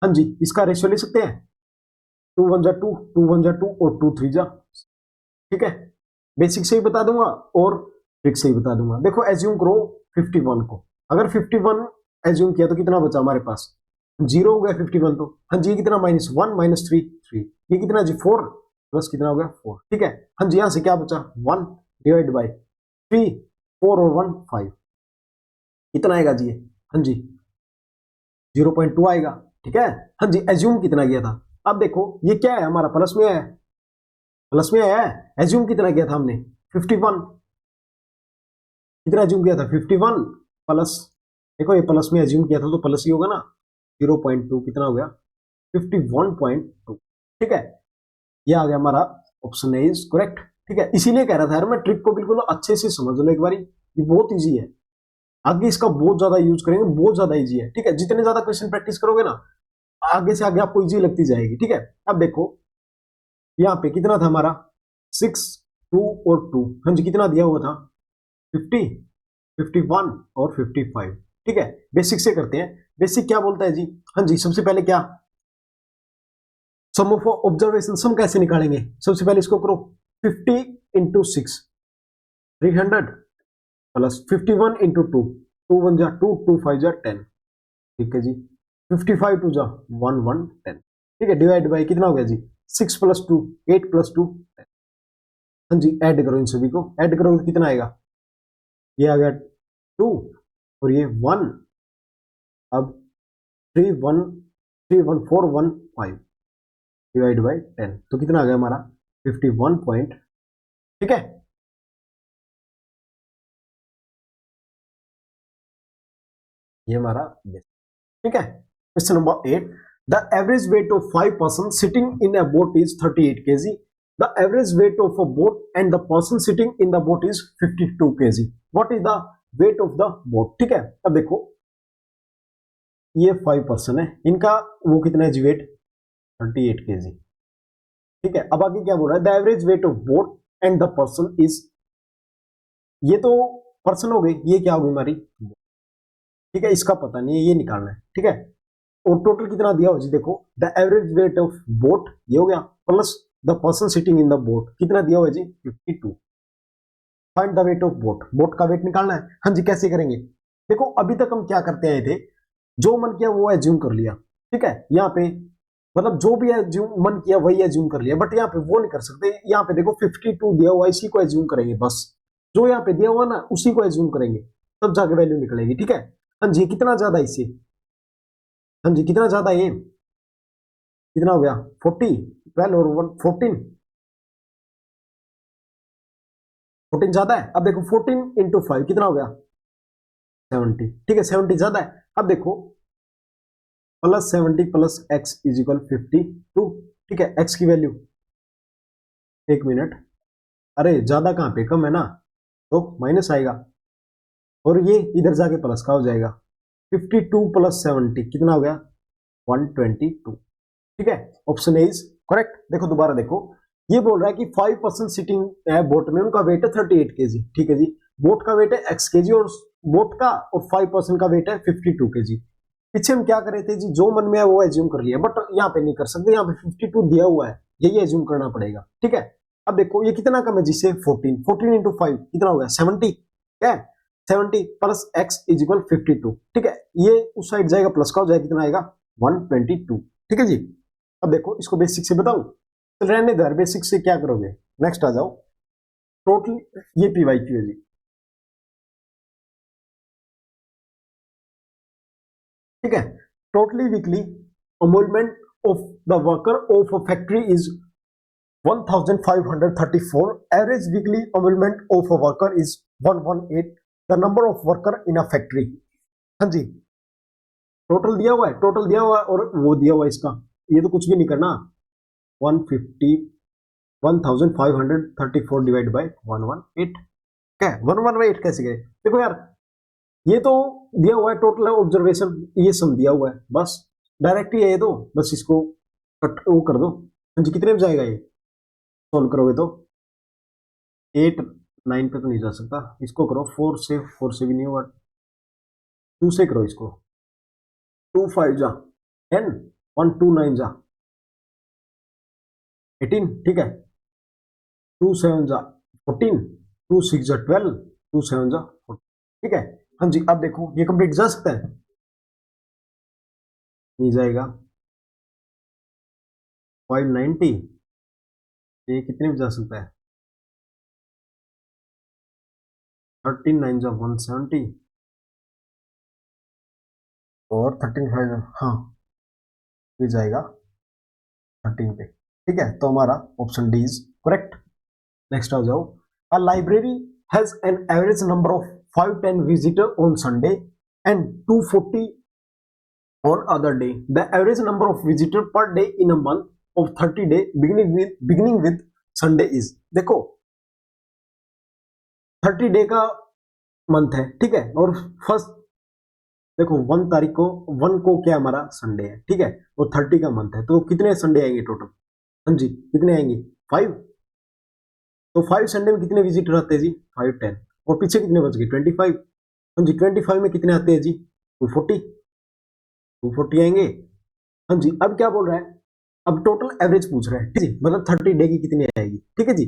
हाँ जी इसका रेशियो ले सकते हैं 2 1 जा 2 2 1 जा 2 और 2 3 जा, ठीक है। बेसिक से ही बता दूंगा और ट्रिक से ही बता दूंगा। देखो एज्यूम करो 51 को, अगर 51 एज्यूम किया तो कितना बचा हमारे पास 0 हो गया 51, तो हाँ जी कितना -1 -3 3, ये कितना जी 4 प्लस कितना हो गया 4, ठीक है। हाँ जी यहाँ से क्या बचा 1 डिवाइड बाई 3, 4 और 1 5, कितना आएगा जी हाँ जी 0.2 आएगा, ठीक है। हाँ जी एज्यूम कितना किया था, अब देखो ये क्या है हमारा प्लस में है, प्लस में आया है। एज्यूम कितना किया था हमने 51, कितना एज्यूम किया था 51 प्लस, देखो ये प्लस में एज्यूम किया था तो प्लस ही होगा ना 0.2, कितना हो गया 51.2, ठीक है। ये आ गया हमारा ऑप्शन ए इज करेक्ट, ठीक है। इसीलिए कह रहा था यार मैं ट्रिक को बिल्कुल अच्छे से समझ लो एक बार, ये बहुत ईजी है, आगे इसका बहुत ज्यादा यूज करेंगे, बहुत ज्यादा ईजी है, ठीक है। जितने ज्यादा क्वेश्चन प्रैक्टिस करोगे ना आगे से आगे आपको ईजी लगती जाएगी, ठीक है। अब देखो यहाँ पे कितना था हमारा 6 2 और 2, हाँ जी कितना दिया हुआ था 50 51 और 55, ठीक है। बेसिक से करते हैं, बेसिक क्या बोलता है जी, हाँ जी सबसे पहले क्या सम ऑफ ऑब्जर्वेशन, सम कैसे निकालेंगे, सबसे पहले इसको करो 50 इंटू 6 300 प्लस 51 इंटू 2 2 1 जा 2 2 5 जा 10, ठीक है जी 55 2 जा 1 1 10, ठीक है। डिवाइड बाई कितना हो गया जी 6 + 2 8 + 2 10, हाँ जी ऐड करो इन सभी को, ऐड करो तो कितना आएगा, ये आ गया 2 और ये 1, अब 3 1 3 1 4 1 5 डिवाइड बाई 10 तो कितना आ गया हमारा 51 पॉइंट, ठीक है। ये हमारा ठीक है। Question number 8, the average weight of 5 person sitting in a boat is 38 kg, the average weight of a boat and the person sitting in the boat is 52 kg, what is the weight of the boat, ठीक है। अब देखो ये 5% है, इनका वो कितना है जी वेट 38 kg, ठीक है। अब आगे क्या बोल रहा है, the average weight of boat and the person is, ये तो पर्सन हो गई, ये क्या होगी हमारी, ठीक है, इसका पता नहीं है, ये निकालना है, ठीक है। और टोटल कितना दिया हो जी, देखो the average weight of boat ये हो गया, plus the person sitting in the boat कितना दिया हुआ है जी 52। Find the weight of boat, boat का वेट निकालना है। हाँ जी, कैसे करेंगे, देखो अभी तक हम क्या करते आए थे, जो मन किया वो एज्यूम कर लिया, ठीक है। यहाँ पे मतलब जो भी मन किया वही एज्यूम कर लिया, बट यहाँ पे वो नहीं कर सकते। यहाँ पे देखो 52 दिया हुआ, इसी को एज्यूम करेंगे, बस जो यहाँ पे दिया हुआ ना उसी को एज्यूम करेंगे, तब जाके वैल्यू निकलेगी, ठीक है। हाँ जी, कितना ज्यादा इससे, हाँ जी कितना ज्यादा ये, कितना हो गया 40, 12 और 1 14, 14 ज्यादा है। अब देखो 14 इंटू 5 कितना हो गया 70, ठीक है, 70 ज्यादा है। अब देखो plus 70 plus x is equal 52, ठीक है। एक्स की वैल्यू, एक मिनट, अरे ज्यादा कहां पे, कम है ना, तो माइनस आएगा, और ये इधर जाके प्लस का हो जाएगा। 52 प्लस 70 कितना हो गया 122, ठीक है। Option A is correct. देखो दोबारा देखो, ये बोल रहा है कि 5% सिटिंग है बोट में, उनका वेट है 38 kg, ठीक है जी। बोट का वेट है x kg और बोट का, और 5% का वेट है 52 kg। पीछे हम क्या कर रहे थे जी, जो मन में है वो एज्यूम कर लिया, बट यहाँ पे नहीं कर सकते, यहाँ पे 52 दिया हुआ है, यही एज्यूम करना पड़ेगा, ठीक है। अब देखो ये कितना कम है जिससे 14, 14 इंटू 5 कितना हो गया 70, क्या है 70 प्लस एक्स इज इक्वल 52, ठीक है। ये उस साइड जाएगा प्लस का हो जाएगा, कितना आएगा 122, ठीक है जी। अब देखो इसको बेसिक से बताऊं, तो रहने दो, बेसिक से क्या करोगे, नेक्स्ट आ जाओ। टोटल ये पीवाईक्यू है जी, ठीक है। Totally weekly emolument of the worker of a factory is 1534, average weekly emolument of a worker is 118, the number of worker in a factory. हाँ जी, टोटल दिया हुआ है, टोटल दिया हुआ है, और वो दिया हुआ है इसका, ये तो कुछ भी नहीं करना, 150 1534 डिवाइड बाई 118, क्या है 118 कैसे गए, देखो यार ये तो दिया हुआ है टोटल ऑब्जर्वेशन, ये सम दिया हुआ है, बस डायरेक्ट ही है ये तो, बस इसको कट वो कर दो। हाँ जी, कितने में जाएगा ये, सोल्व करोगे तो 8 9 पे तो नहीं जा सकता, इसको करो 4 से भी नहीं होगा, 2 से करो इसको, 2 5 जा 10, 1 2 9 जा 18, ठीक है, 2 7 जा 14, 2 6 जा 12, 2 7 जा 14, ठीक है। हाँ जी, अब देखो ये कंप्लीट जा सकता है, नहीं जाएगा, 590, ये कितने में जा सकता है, 13 9 जा 170, और 13 5, हाँ ये जाएगा 13 पे, ठीक है। तो हमारा option D is correct. Next आ जाओ, a library has an average number of 510 visitor on Sunday and 240 on other day. The average number of visitor per day in a month of 30 day beginning with Sunday is, देखो 30 day का month है, ठीक है, और first देखो 1 तारीख को, 1 को क्या हमारा संडे है, ठीक है, और 30 का मंथ है, तो कितने संडे आएंगे टोटल, हाँ जी कितने आएंगे 5, तो 5 संडे में कितने विजिटर आते हैं जी 510, और पीछे कितने बच गए 25, हाँ जी 25 में कितने आते हैं जी 240, 240 आएंगे। हाँ जी, अब क्या बोल रहा है, अब टोटल एवरेज पूछ रहा है, ठीक है, मतलब 30 डे की कितनी आएगी, ठीक है जी,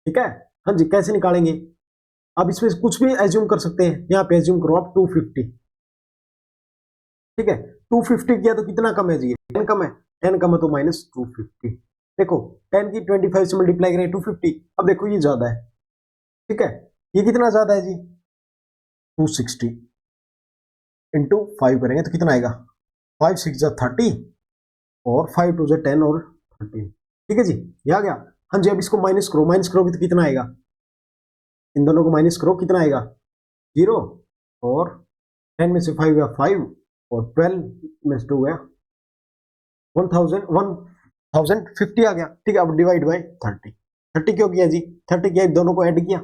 ठीक है। हाँ जी, कैसे निकालेंगे, अब इसमें कुछ भी एज्यूम कर सकते हैं, यहाँ पे एज्यूम करो आप 250, ठीक है, 250 किया तो कितना कम है जी 10 कम है, 10 कम है तो माइनस 250, देखो 10 की 25 से मल्टीप्लाई करें 250, अब देखो ये ज्यादा है, ठीक है, ये कितना ज्यादा है जी 260 इंटू 5 करेंगे तो कितना आएगा 5 6 जा 30, और 5 2 जा 10 और 13, ठीक है जी, ये आ गया। हाँ जी, अब इसको माइनस करो, माइनस करोगे तो कितना आएगा, इन दोनों को माइनस करो, कितना आएगा 0, और 10 में से 5 गया 5, और 12 में से 2 गया 1050 आ गया, ठीक है। अब डिवाइड बाय 30, 30 क्यों किया जी, 30 किया, दोनों को ऐड किया,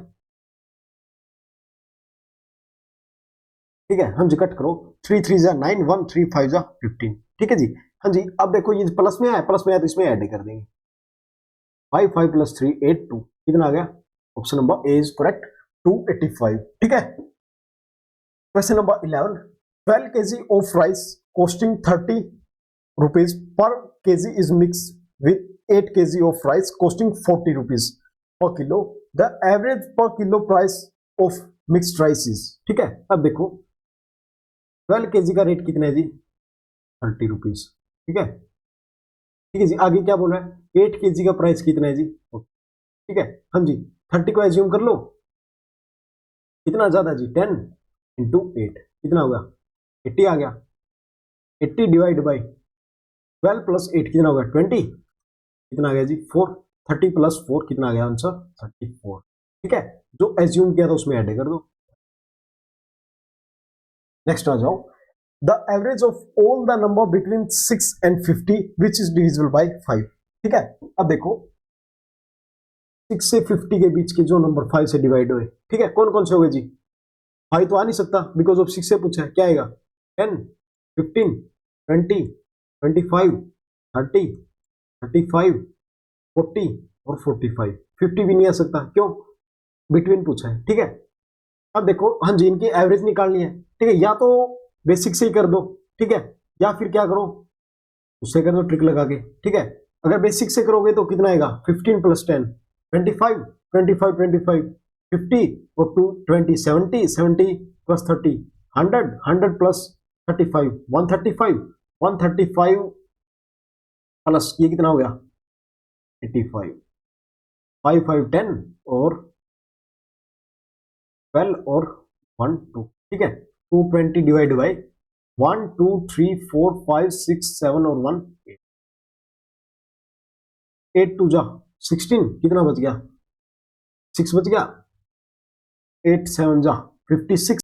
ठीक है। हाँ जी कट करो, 3 3 जा 9, 1 3 5 जा 15, ठीक है जी। हाँ जी अब देखो ये प्लस में आया, प्लस में आया तो इसमें ऐड कर देंगे, 5 5 प्लस 3 8 2, कितना आ गया, option number A is correct, 285, ठीक है। Question number 11, 12 kg of rice costing 30 rupees per kg is mixed with 8 kg of rice costing 40 rupees per kilo. The average per kilo price of mixed rice is, ठीक है। अब देखो 12 kg का rate कितना है जी, 30 rupees, ठीक है। ठीक है जी, आगे क्या बोल रहा है, 8 kg का प्राइस कितना है जी, ठीक है। हाँ जी 30 को एज्यूम कर लो, कितना ज्यादा जी, 10 इंटू 8 कितना होगा, 80 आ गया, 80 डिवाइड बाई 12 प्लस 8 कितना होगा, 20, कितना आ गया जी 4, 30 प्लस 4 कितना आ गया आंसर, 34, ठीक है। जो एज्यूम किया था उसमें ऐड कर दो। नेक्स्ट आ जाओ, the average of all the number between 6 and 50 which is divisible by 5, ठीक है। अब देखो 6 से 50 के बीच के जो नंबर 5 से डिवाइड हुए, ठीक है, कौन कौन से हो गए जी, 5 तो आ नहीं सकता बिकॉज ऑफ 6 से पूछा है, क्या आएगा, 10 15 20 25 30 35 40 और 45, 50 भी नहीं आ सकता, क्यों, बिटवीन पूछा है, ठीक है। अब देखो हाँ जी इनकी एवरेज निकालनी है, ठीक है, या तो बेसिक से ही कर दो, ठीक है, या फिर क्या करो, उससे कर दो ट्रिक लगा के, ठीक है। अगर बेसिक से करोगे तो कितना आएगा, 15 प्लस 10 25 25 25 50 और 2 20 70 70 प्लस 30 100 100 प्लस 35 135 135 प्लस ये कितना हो गया 85 5 5 10 और 12 और 1 2, ठीक है। 220 डिवाइड बाई 1 2 3 4 5 6 7 और 1 8, 8 2 जा 16, कितना बच गया 6 बच गया, 8 7 जा 56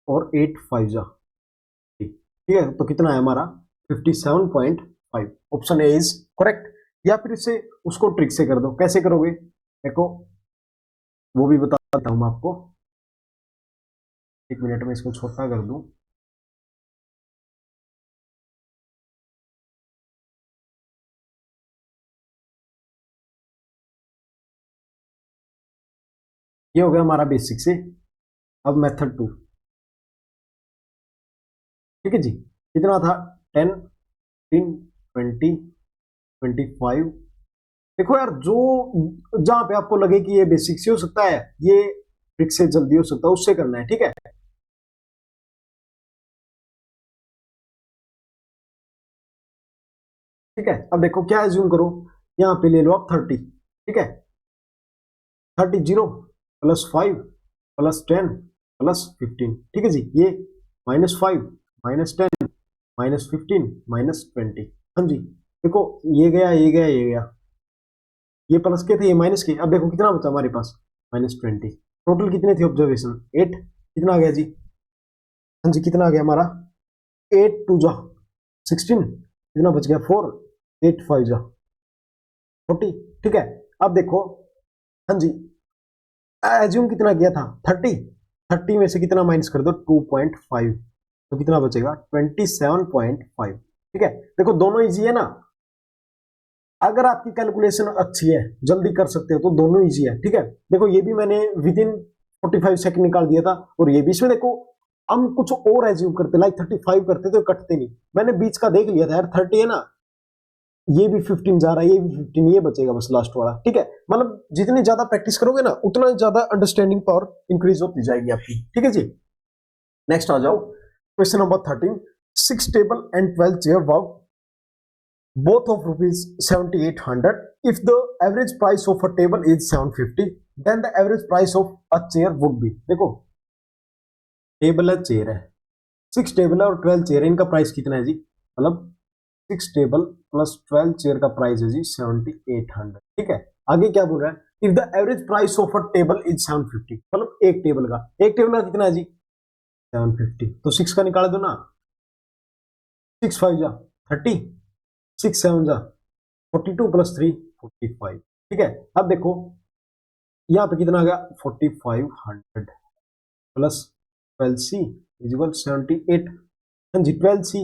और 8 5 जा, ठीक है, तो कितना है हमारा 57.5, ऑप्शन ए इज करेक्ट। या फिर इसे उसको ट्रिक से कर दो, कैसे करोगे देखो, वो भी बता देता हूं मैं आपको, एक मिनट में इसको छोटा कर दूं, ये हो गया हमारा बेसिक से। अब मेथड 2, ठीक है जी, कितना था 10 15 20 25, देखो यार जो जहां पे आपको लगे कि ये बेसिक से हो सकता है, ये ट्रिक से जल्दी हो सकता है, उससे करना है, ठीक है। ठीक है अब देखो क्या एज्यूम करो, यहां पे ले लो आप 30, ठीक है, 30 0 प्लस 5 प्लस 10 प्लस 15, ठीक है जी, ये -5 -10 -15 -20, हाँ जी देखो ये गया ये गया ये गया, ये प्लस के थे ये माइनस के, अब देखो कितना बचा हमारे पास -20, टोटल कितने थे ऑब्जर्वेशन 8, कितना आ गया जी, हाँ जी कितना आ गया हमारा 8 2 जा 16, कितना बच गया 4 8 5 जा 40, ठीक है। अब देखो हाँ जी एज्यूम कितना किया था 30, 30 में से कितना माइनस कर दो 2.5, तो कितना बचेगा 27.5, ठीक है। देखो दोनों इजी है ना, अगर आपकी कैलकुलेशन अच्छी है जल्दी कर सकते हो तो दोनों इजी है, ठीक है। देखो ये भी मैंने विद इन 45 सेकंड निकाल दिया था, और ये भी, इसमें देखो हम कुछ और एज्यूम करते लाइक 35 करते तो कटते नहीं, मैंने बीच का देख लिया था यार 30 है ना, ये भी 15 जा रहा है, ये भी 15, ये बचेगा बस लास्ट वाला, ठीक है। मतलब जितनी ज्यादा प्रैक्टिस करोगे ना उतना ज्यादा अंडरस्टैंडिंग पावर इंक्रीज होती जाएगी आपकी, ठीक है जी। नेक्स्ट आ जाओ question number 13, 6 table and 12 chair wow both of rupees 7800, if the average price of a table is 750, then the average price of a chair would be, देखो टेबल है chair है, 6 टेबल है और 12 चेयर है, इनका price कितना है जी, मतलब 6 टेबल प्लस 12 चेयर का प्राइस है जी 7800, ठीक है। आगे क्या बोल रहा है, if the average price of a table is 750, मतलब एक टेबल का कितना है जी 750, तो 6 का निकाल दो ना, 6 5 जा 30, 6 7 जा 42 प्लस 3 45, ठीक है। अब देखो यहाँ पे कितना आ गया 4500 प्लस 12C इजिकल 78। हाँ जी 12C,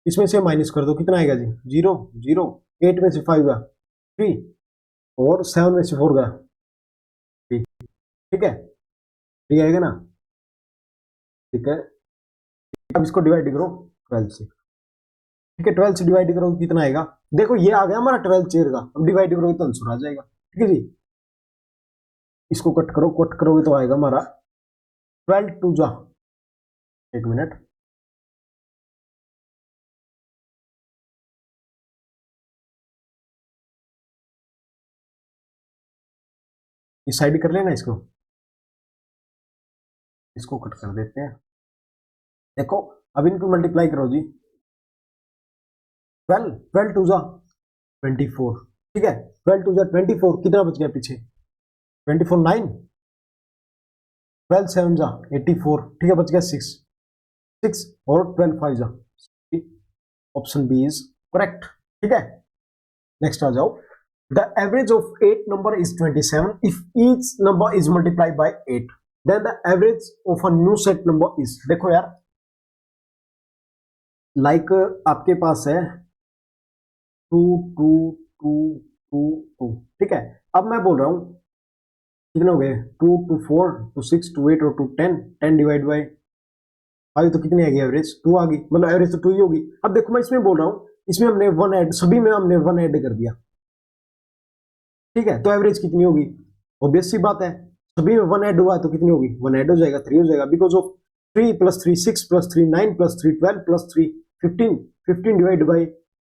इसमें से माइनस कर दो, कितना आएगा जी 0 0, 8 में से 5 गया 3 और 7 में से 4 गया 3। ठीक है, ठीक आएगा ना। ठीक है, अब इसको डिवाइड करो 12 से। ठीक है, 12 से डिवाइड करो कितना आएगा, देखो ये आ गया हमारा 12 चेयर का, अब डिवाइड करोगे तो आंसर आ जाएगा। ठीक है जी, इसको कट करो, कट करोगे तो आएगा हमारा 12 टू जा, एक मिनट, इस साइड कर लेना इसको, इसको कट कर देते हैं। देखो अब इनको मल्टीप्लाई करो जी, 12 12 टू जा 24। ठीक है, 12 टू जा 24, कितना बच गया पीछे 24 9, 12 7 जा 84। ठीक है, बच गया 6 6 और 12 5 जा, ऑप्शन बी इज करेक्ट। ठीक है, नेक्स्ट आ जाओ। The average of 8 number is 27 if each number is multiplied by 8, then the average of a new set number is. देखो यार, लाइक आपके पास है 2 2 2 2 2। ठीक है, अब मैं बोल रहा हूं कितने हो गए, 2 2 4 2 6 2 8 और 2 10, 10 डिवाइड बाय 5 तो कितनी आएगी एवरेज 2 आ गई, मतलब एवरेज तो 2 ही होगी। अब देखो मैं इसमें बोल रहा हूं, इसमें हमने 1 ऐड, सभी में हमने 1 ऐड कर दिया। ठीक है, तो एवरेज कितनी होगी, ऑब्वियस सी बात है, सभी में 1 ऐड हुआ है तो कितनी होगी 1 ऐड हो जाएगा, 3 हो जाएगा, because of 3 plus 3 6 plus 3 9 plus 3 12 plus 3 15, 15 divide by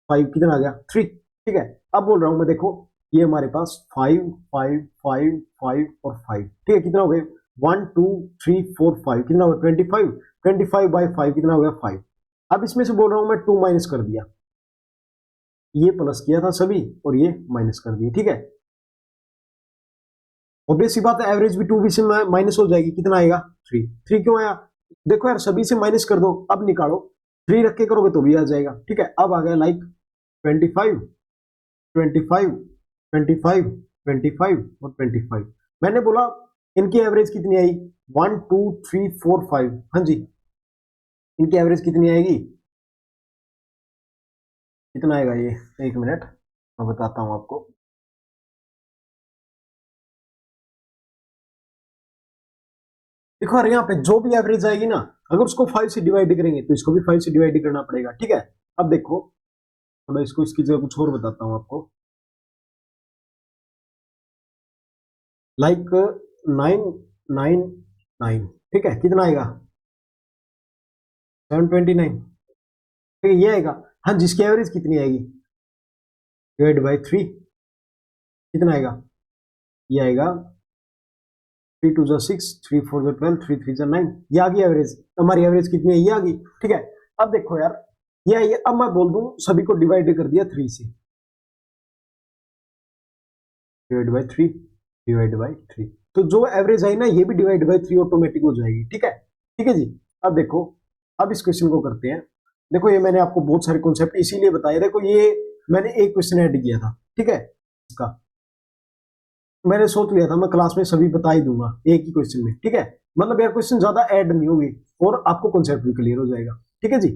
5 कितना आ गया 3। ठीक है, अब बोल रहा हूं मैं, देखो ये हमारे पास 5 5 5 5 और 5। ठीक है, कितना हो गया 1 2 3 4 5, कितना हो गया 25, 25 बाई 5 कितना हो गया 5। अब इसमें से बोल रहा हूं मैं 2 माइनस कर दिया, ये प्लस किया था सभी और ये माइनस कर दिया। ठीक है, ऑब्वियस सी बात है, एवरेज भी 2 भी से माइनस हो जाएगी, कितना आएगा 3। 3 क्यों आया, देखो यार सभी से माइनस कर दो, अब निकालो 3 रख के करोगे तो भी आ जाएगा। ठीक है, अब आ गया लाइक 25 25 25 25 और 25। मैंने बोला इनकी एवरेज कितनी आई 1 2 3 4 5। हाँ जी, इनकी एवरेज कितनी आएगी, कितना आएगा ये, एक मिनट मैं बताता हूं आपको। देखो यार यहाँ पे जो भी एवरेज आएगी ना, अगर उसको 5 से डिवाइड करेंगे तो इसको भी 5 से डिवाइड करना पड़ेगा। ठीक है, अब देखो तो मैं इसको इसकी जगह कुछ और बताता हूं आपको, लाइक 9 9 9। ठीक है, कितना आएगा 729। ठीक है, ये आएगा। हाँ, जिसकी एवरेज कितनी आएगी डिवाइड बाई 3, कितना आएगा, ये आएगा 3 2 6 3 4 12 3 3 9, ये आ गई एवरेज। हमारी एवरेज कितनी है, ये आ गई। ठीक है, अब देखो यार ये आई है, अब मैं बोल दूं सभी को डिवाइड कर दिया 3 से, डिवाइड बाई 3 डिवाइड बाई 3, तो जो एवरेज आई ना ये भी डिवाइड बाई 3 ऑटोमेटिक हो जाएगी। ठीक है, ठीक है जी। अब देखो, अब इस क्वेश्चन को करते हैं। देखो ये मैंने आपको बहुत सारे कॉन्सेप्ट इसीलिए बताए, देखो ये मैंने एक क्वेश्चन ऐड किया था। ठीक है, इसका मैंने सोच लिया था मैं क्लास में सभी बता ही दूंगा एक ही क्वेश्चन में। ठीक है, मतलब यार क्वेश्चन ज्यादा ऐड नहीं होगी और आपको कॉन्सेप्ट भी क्लियर हो जाएगा। ठीक है जी,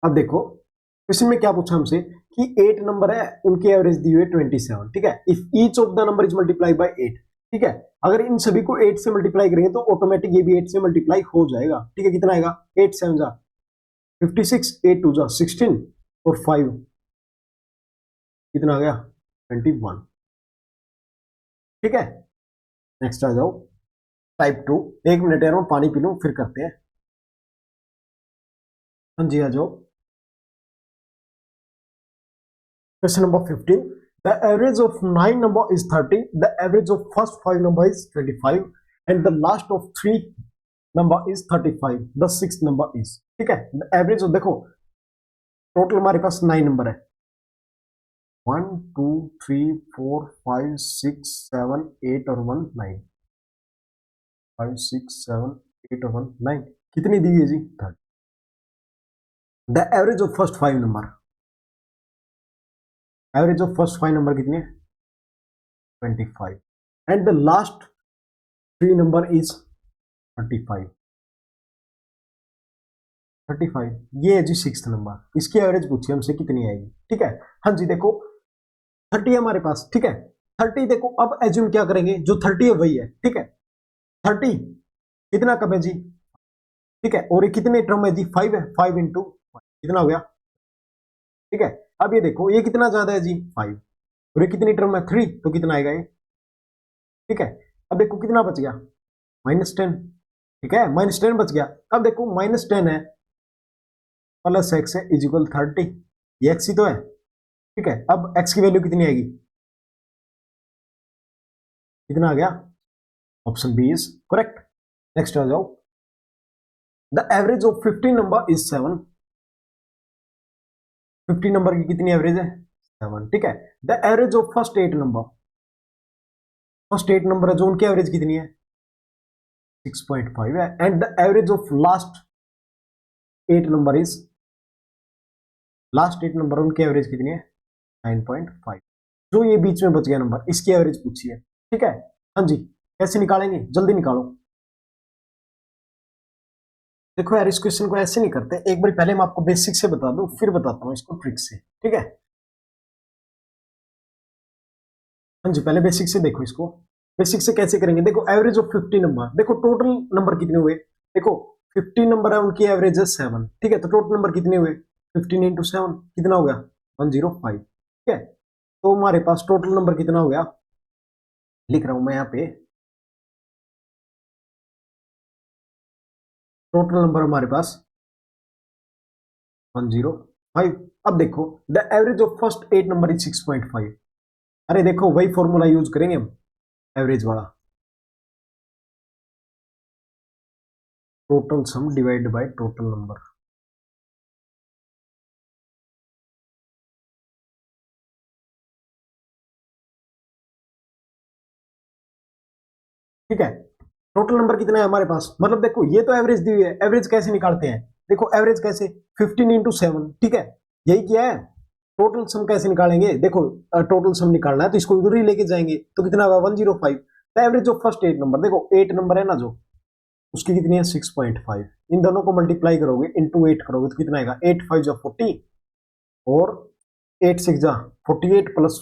अब देखो क्वेश्चन में क्या पूछा हमसे कि 8 नंबर है, उनकी एवरेज दी हुई है 27। ठीक है, if each of the number is multiply by 8। ठीक है, अगर इन सभी को 8 से मल्टीप्लाई करेंगे तो ऑटोमेटिक ये भी 8 से मल्टीप्लाई हो जाएगा। ठीक है, कितना आएगा 8 7 जा 56, 8 2 जा 16 और 5 कितना आ गया 21। ठीक है, नेक्स्ट आ जाओ टाइप 2। एक मिनट यार मैं पानी पी लूं फिर करते हैं। हाँ जी, आ जाओ। Question number 15. The average of 9 number is 30. The average of first 5 number is 25. And the last of 3 number is 35. The sixth number is. ठीक है, एवरेज देखो टोटल हमारे पास 9 नंबर है, 1 2 3 4 5 6 7 8 और 1 9, 5 6 7 8 और 1 9, कितनी दी है जी 30। The average of first 5 number, average of first 5 number कितनी है 25। And the last 3 number is 35, 35 ये है जी 6th नंबर। इसकी एवरेज पूछी हमसे कितनी आएगी, ठीक है। हाँ जी देखो 30 है हमारे पास, ठीक है। 30 देखो अब एज्यूम क्या करेंगे, जो 30 है वही है, ठीक है। 30 कितना कम है जी, ठीक है। और ये कितने टर्म है जी, 5 है, 5 इंटू कितना हो गया, ठीक है। अब ये देखो ये कितना ज्यादा है जी 5, और ये कितनी टर्म है 3, तो कितना आएगा ये, ठीक है। अब देखो कितना बच गया, -10, ठीक है, -10 बच गया। अब देखो -10 है प्लस एक्स है इज इक्वल 30, ये एक्स ही तो है, ठीक है। अब एक्स की वैल्यू कितनी आएगी, कितना आ गया, option B is correct. Next आ जाओ, the average of 15 number is 7, 50 number की कितनी एवरेज है 7, ठीक है। The average of first 8 number, first 8 number है जो उनकी एवरेज कितनी है 6.5 है, and the average of last 8 number is, last 8 number उनकी एवरेज कितनी है 9.5, जो ये बीच में बच गया नंबर इसकी एवरेज पूछी है, ठीक है। हाँ जी कैसे निकालेंगे, जल्दी निकालो। देखो यार इस क्वेश्चन को ऐसे नहीं करते, एक बार पहले मैं आपको बेसिक से बता दूं फिर बताता हूं इसको ट्रिक से, ठीक है। हाँ जी पहले बेसिक से देखो इसको, बेसिक से कैसे करेंगे, देखो एवरेज ऑफ 50 नंबर, देखो टोटल नंबर कितने हुए, देखो 50 नंबर है उनकी एवरेज है 7, ठीक है। तो टोटल नंबर कितने हुए 15 इंटू 7 कितना हो गया 105, ठीक है। तो हमारे पास टोटल नंबर कितना हो गया, लिख रहा हूं मैं यहाँ पे, टोटल नंबर हमारे पास 105। अब देखो the average of first 8 number is 6.5, अरे देखो वही फॉर्मूला यूज करेंगे हम, एवरेज वाला, total sum divide by total number, ठीक है। टोटल नंबर कितना है हमारे पास, मतलब देखो ये तो एवरेज दी हुई है, एवरेज कैसे निकालते हैं, देखो एवरेज कैसे 15 इंटू 7, ठीक है, यही किया है। टोटल सम कैसे निकालेंगे, देखो टोटल सम निकालना है तो इसको उधर ही लेके जाएंगे, तो कितना होगा 105। The average of first 8 number, देखो 8 नंबर है ना जो, उसकी कितनी है 6.5, इन दोनों को मल्टीप्लाई करोगे इंटू 8 करोगे तो कितना आएगा 8 5 जा 40, और 8 6 जा 48 प्लस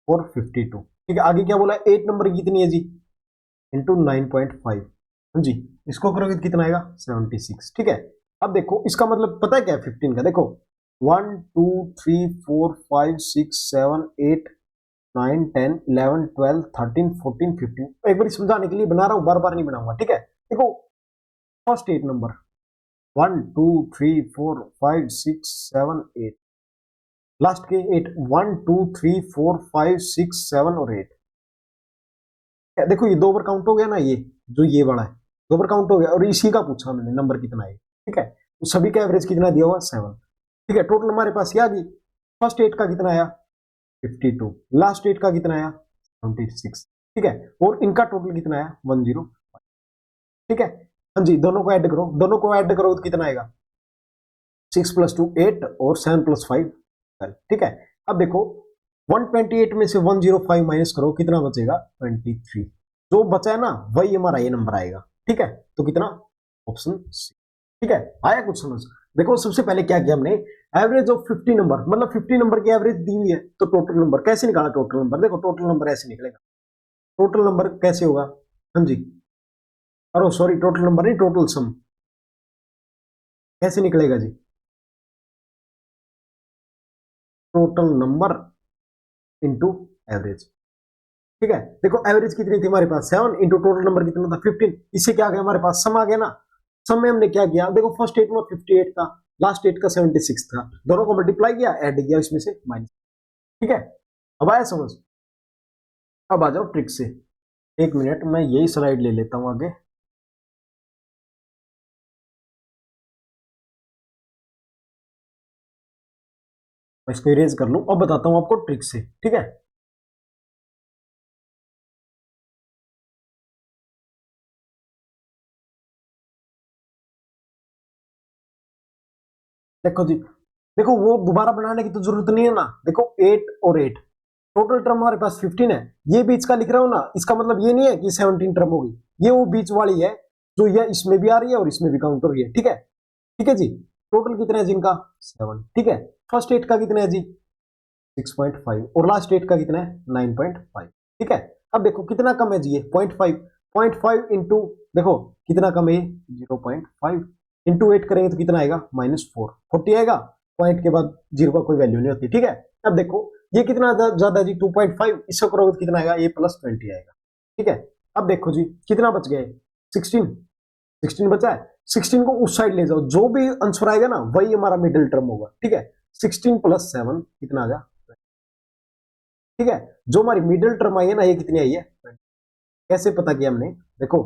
4 52, ठीक है। आगे क्या बोला 8 नंबर की कितनी है जी इंटू 9.5, हाँ जी इसको करोगे तो कितना आएगा 76, ठीक है। अब देखो इसका मतलब पता है क्या है 15 का, देखो 1 2 3 4 5 6 7 8 9 10 11 12 13 14 15, एक बार समझाने के लिए बना रहा हूं, बार बार नहीं बनाऊंगा, ठीक है। देखो फर्स्ट 8 नंबर 1 2 3 4 5 6 7 8, लास्ट के 8 1 2 3 4 5 6 7 और 8, देखो ये दो बार काउंट हो गया ना, ये जो ये वाला है दो बार काउंट हो गया, और इसी का पूछा मैंने नंबर कितना है, ठीक है। तो सभी का एवरेज कितना दिया हुआ 7, ठीक है। टोटल हमारे पास ये आ गई, फर्स्ट 8 का कितना आया 52, लास्ट 8 का कितना आया 26, ठीक है। और इनका टोटल कितना आया 10, ठीक है। हाँ जी दोनों को ऐड करो, दोनों को ऐड करो तो कितना आएगा 6 प्लस 2 8 और 7 प्लस 5 12, ठीक है। अब देखो 128 में से 105 माइनस करो कितना बचेगा 23, जो बचा है ना वही हमारा ये नंबर आएगा, ठीक है। तो कितना ऑप्शन सी, ठीक है। आया कुछ समझ, देखो सबसे पहले क्या किया हमने, एवरेज ऑफ 50 नंबर, मतलब 50 नंबर की एवरेज दी हुई है तो टोटल नंबर कैसे निकाला, टोटल नंबर देखो टोटल नंबर ऐसे निकलेगा, टोटल नंबर कैसे होगा, हाँ जी, अरे सॉरी टोटल नंबर नहीं टोटल सम, कैसे निकलेगा जी, टोटल नंबर इंटू एवरेज, ठीक है। देखो एवरेज कितनी थी हमारे पास 7 इंटू टोटल नंबर कितना था 15, इससे क्या आ गया हमारे पास सम आ गया ना, सम में हमने क्या किया, देखो फर्स्ट 8 में 58 था, लास्ट 8 का 76 था, दोनों को मल्टीप्लाई किया ऐड किया इसमें से माइनस, ठीक है। अब आया समझ, अब आ जाओ ट्रिक से, एक मिनट मैं यही स्लाइड ले लेता हूं आगे, मैं इसको इरेज कर लूं, अब बताता हूं आपको ट्रिक से, ठीक है। देखो जी, देखो वो दोबारा बनाने की तो जरूरत नहीं है ना, देखो 8 और 8 टोटल टर्म हमारे पास 15 है, ये बीच का लिख रहा हूं ना, इसका मतलब ये नहीं है कि 17 टर्म होगी, ये वो बीच वाली है जो ये इसमें भी आ रही है और इसमें भी काउंट हो रही है। ठीक है, ठीक है जी। टोटल कितना है जिनका 7। ठीक है, फर्स्ट 8 का कितना है जी 6.5 और लास्ट 8 का कितना है 9.5। ठीक है, अब देखो कितना कम है जी ये 0.5 इंटू, देखो कितना कम है 0.5 इंटू 8 करेंगे तो कितना आएगा -4, 40 आएगा। पॉइंट के बाद जीरो का कोई वैल्यू नहीं होती। ठीक है, अब देखो ये कितना ज्यादा जी 2.5, इससे करोगे तो कितना आएगा, ये +20 आएगा। ठीक है, अब देखो जी कितना बच गए 16 बचा है। 16 को उस साइड ले जाओ, जो भी आंसर आएगा ना वही हमारा मिडिल टर्म होगा। ठीक है, 16 + 7 कितना आ गया। ठीक है, जो हमारी मिडिल टर्म आई है ना ये कितनी आई है, कैसे पता किया हमने, देखो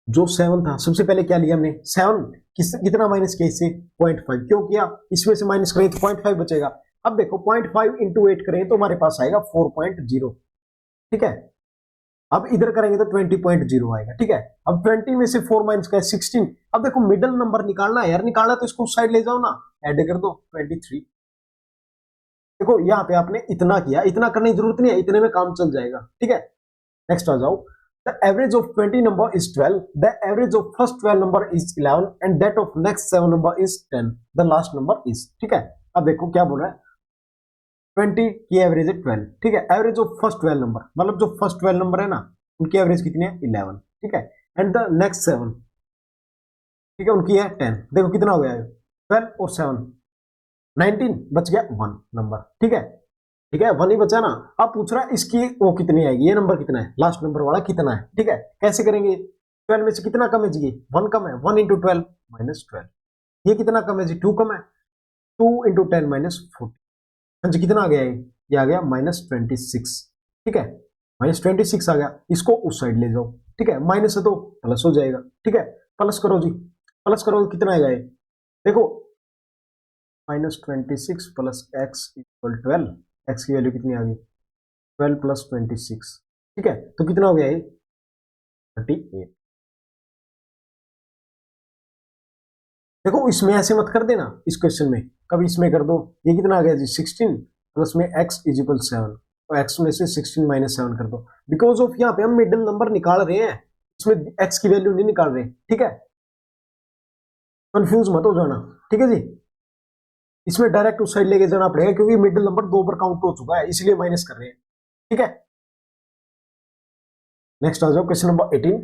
जो 7 था सबसे पहले क्या लिया हमने 7, कितना माइनस किया इससे 0.5, क्यों किया, इसमें से माइनस करें तो 0.5 बचेगा। अब देखो 0.5 इंटू 8 करें तो हमारे पास आएगा 4.0। ठीक है, अब इधर करेंगे तो 20.0 आएगा। ठीक है, अब 20 में से 4 माइनस का 16। अब देखो मिडिल नंबर निकालना है यार, निकालना तो इसको उस साइड ले जाओ ना, ऐड कर दो 23। देखो यहाँ पे आपने इतना किया, इतना करने की जरूरत नहीं है, इतने में काम चल जाएगा। ठीक है, नेक्स्ट आ जाओ। The average of 20 number is 12. The average of first 12 number is 11 and that of next 7 number is 10. The last number is, ठीक है, अब देखो क्या बोल रहा है, 20 की एवरेज है 12। ठीक है, एवरेज ऑफ फर्स्ट 12 नंबर, मतलब जो फर्स्ट 12 नंबर है ना उनकी एवरेज कितनी है 11। ठीक है, एंड द नेक्स्ट 7, ठीक है, उनकी है 10। देखो कितना हो गया 12 और 7 19, बच गया 1 नंबर। ठीक है, ठीक है, 1 ही बचा ना। अब पूछ रहा है इसकी वो कितनी आएगी, ये नंबर कितना है, लास्ट नंबर वाला कितना है। ठीक है, कैसे करेंगे, 12 में से कितना कम है जी 1 कम है, 1 इंटू 12 -12। ये कितना कम है जी 2 कम है, 2 इंटू 10 -40। हाँ जी, कितना आ गया ये आ गया -26। ठीक है, -26 आ गया, इसको उस साइड ले जाओ। ठीक है, माइनस है तो प्लस हो जाएगा। ठीक है, प्लस करो जी, प्लस करो कितना आएगा ये, देखो -26 + x = 12। x की वैल्यू कितनी आ गई 12 + 26। ठीक है, तो कितना हो गया ये 38। देखो इसमें ऐसे मत कर देना, इस क्वेश्चन में कभी इसमें कर दो। ये कितना आ गया जी 16 प्लस में x = 7, तो x में से 16 - 7 कर दो। बिकॉज ऑफ यहाँ पे हम मिडिल नंबर निकाल रहे हैं, इसमें x की वैल्यू नहीं निकाल रहे। ठीक है, कंफ्यूज मत हो जाना। ठीक है जी, इसमें डायरेक्ट उस साइड लेके जाना पड़ेगा क्योंकि मिडिल नंबर 2 पर काउंट हो चुका है, इसलिए माइनस कर रहे हैं। ठीक है, नेक्स्ट आ जाओ question number 18।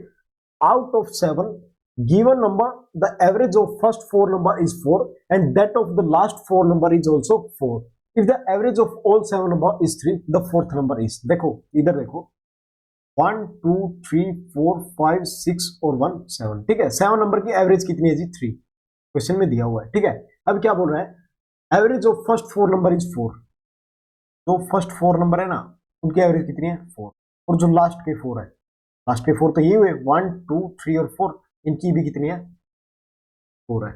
Out of 7 given number, the average of first 4 number is 4 and that of the last 4 number is also 4. If the average of all 7 number is 3, the fourth number is, देखो इधर देखो 1 2 3 4 5 6 और 1 7। ठीक है, 7 number की average कितनी है जी 3, question में दिया हुआ है। ठीक है, अब क्या बोल रहा है, average of first 4 number is 4। जो फर्स्ट 4 नंबर है ना उनकी एवरेज कितनी है 4, और जो लास्ट के 4 है, लास्ट के 4 तो ये हुए 1 2 3 और 4, इनकी भी कितनी है 4 है।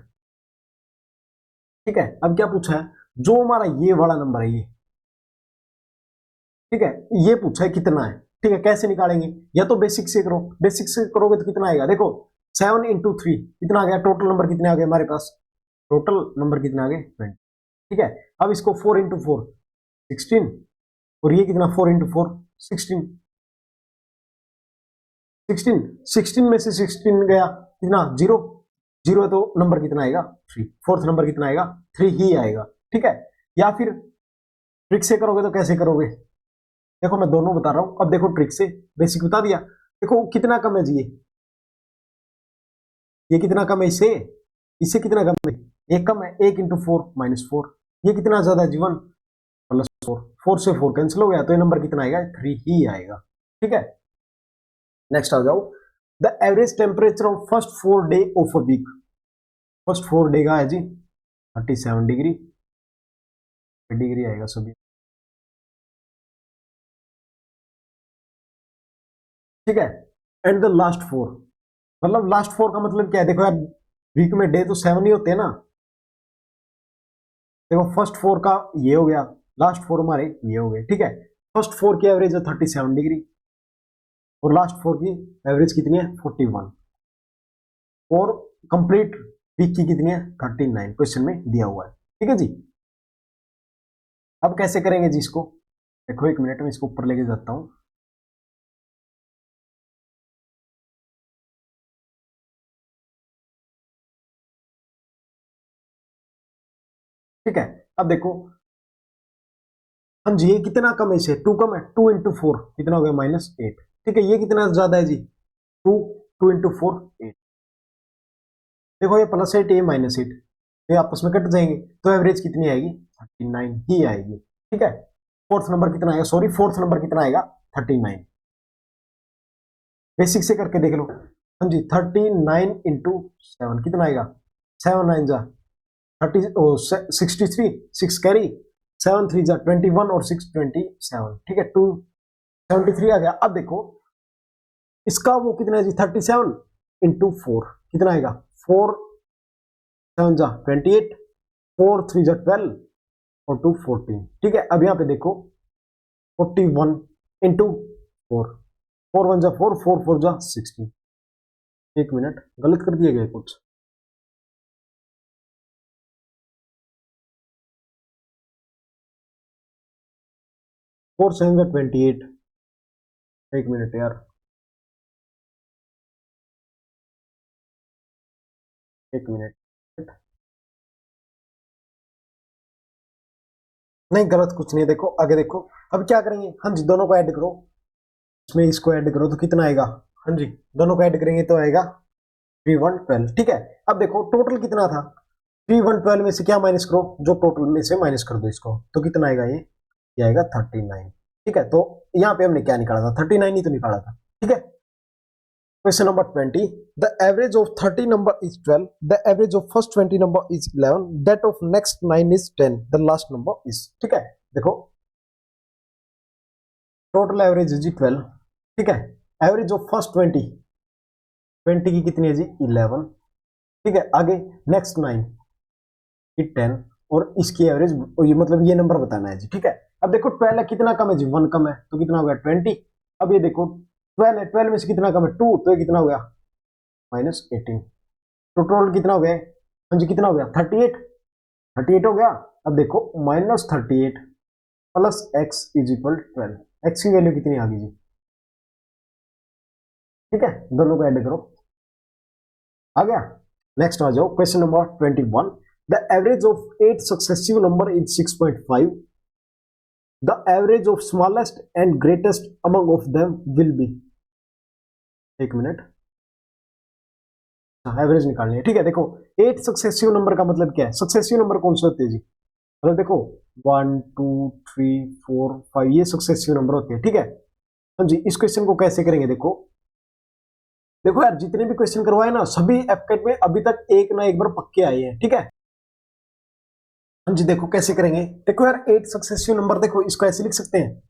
ठीक है, अब क्या पूछा है, जो हमारा ये वाला नंबर है ये, ठीक है, ये पूछा है कितना है। ठीक है, कैसे निकालेंगे, या तो बेसिक से करो, बेसिक से करोगे तो कितना आएगा, देखो 7 × 3 कितना आ गया, टोटल नंबर कितने आ गए हमारे पास, टोटल नंबर कितने आ गए 20। ठीक है, अब इसको 4 × 4 16, और ये कितना 4 × 4 16, 16 में से 16 गया कितना 0, 0 है तो नंबर कितना आएगा 3, फोर्थ नंबर कितना आएगा 3 ही आएगा। ठीक है, या फिर ट्रिक से करोगे तो कैसे करोगे, देखो मैं दोनों बता रहा हूं। अब देखो ट्रिक से, बेसिक बता दिया, देखो कितना कम है जी ये कितना कम है इससे, इससे कितना कम है, एक कम है, 1 × 4 -4। ये कितना ज्यादा है जी 1 +4, 4 से 4 कैंसिल हो गया तो ये नंबर कितना आएगा 3 ही आएगा। ठीक है, नेक्स्ट आ जाओ, the average temperature of first 4 day of a week, first 4 day का है जी 37 डिग्री आएगा सभी। ठीक है, एंड द लास्ट 4, मतलब लास्ट 4 का मतलब क्या है, देखो यार वीक में डे तो 7 ही होते हैं ना। देखो फर्स्ट 4 का ये हो गया, लास्ट 4 हमारे ये हो गए। ठीक है, फर्स्ट 4 की एवरेज है 37 डिग्री और लास्ट 4 की एवरेज कितनी है 41, और कंप्लीट वीक की कितनी है 39, क्वेश्चन में दिया हुआ है। ठीक है जी, अब कैसे करेंगे जी इसको, देखो 1 मिनट में इसको ऊपर लेके जाता हूं। ठीक है, अब देखो, हाँ जी ये कितना कम है, इसे 2 कम है, 2 × 4 कितना हो गया -8। ठीक है, ये कितना ज्यादा है जी, 2, 2 × 4 8। देखो ये +8 ये -8, ये आपस में कट जाएंगे, तो एवरेज कितनी आएगी 39 ही आएगी। ठीक है, फोर्थ नंबर कितना आएगा, सॉरी फोर्थ नंबर कितना आएगा 39। बेसिक से करके देख लो, हाँ जी 39 × 7 कितना आएगा, 7 9 जा 30 63, 6 कैरी, 7 3 जा 21 और 6 27। ठीक है, 273 आ गया। अब देखो इसका वो कितना है जी 37 × 4 कितना आएगा, 4 7 जा 28, 4 3 जा 12 और 2 14। ठीक है, अब यहाँ पे देखो 41 × 4, 4 1 जा 4, 4 4 जा 16। 1 मिनट, गलत कर दिए गए कुछ, 4 7 जा 28। 1 मिनट यार, 1 मिनट, नहीं गलत कुछ नहीं है, देखो आगे देखो। अब क्या करेंगे, हाँ जी दोनों को ऐड करो, इसमें इसको ऐड करो तो कितना आएगा, हाँ जी दोनों को ऐड करेंगे तो आएगा 3 1 12। ठीक है, अब देखो टोटल कितना था, 3 1 12 में से क्या माइनस करो, जो टोटल में से माइनस कर दो इसको, तो कितना आएगा ये आएगा 39। ठीक है, तो यहाँ पे हमने क्या निकाला था, 39 ही तो निकाला था। ठीक है, question number 20, the average of 30 number is 12, the average of first 20 number is 11, that of next 9 is 10, the last number is. ठीक है, देखो टोटल एवरेज है जी 12। ठीक है, एवरेज ऑफ फर्स्ट 20 की कितनी है जी 11। ठीक है, आगे नेक्स्ट 9 की 10 और इसकी एवरेज, ये मतलब ये नंबर बताना है जी। ठीक है, अब देखो 12 है, कितना कम है जी 1 कम है, तो कितना हो गया 20। अब ये देखो 12 है, 12 में से कितना कम है 2, तो ये कितना हो गया -18। तो टोटल कितना हो गया, हाँ जी कितना हो गया 38, 38 हो गया। अब देखो -38 plus x is equal 12, x की वैल्यू कितनी आ गई जी। ठीक है, दोनों को ऐड करो, आ गया। नेक्स्ट आ जाओ, question number 21, the average of 8 successive number is 6.5, the average of smallest and greatest among of them will be. 1 minute, average निकालनी है। ठीक है, देखो 8 सक्सेसिव नंबर का मतलब क्या है, सक्सेसिव नंबर कौन से होते हैं जी, मतलब देखो 1 2 3 4 5 ये सक्सेसिव नंबर होते हैं। ठीक है, हाँ जी इस क्वेश्चन को कैसे करेंगे, देखो देखो यार जितने भी क्वेश्चन करवाए ना सभी एफकेट में अभी तक एक ना एक बार पक्के आए हैं। ठीक है, हाँ जी देखो कैसे करेंगे, देखो यार 8 सक्सेसिव नंबर, देखो इसको ऐसे लिख सकते हैं,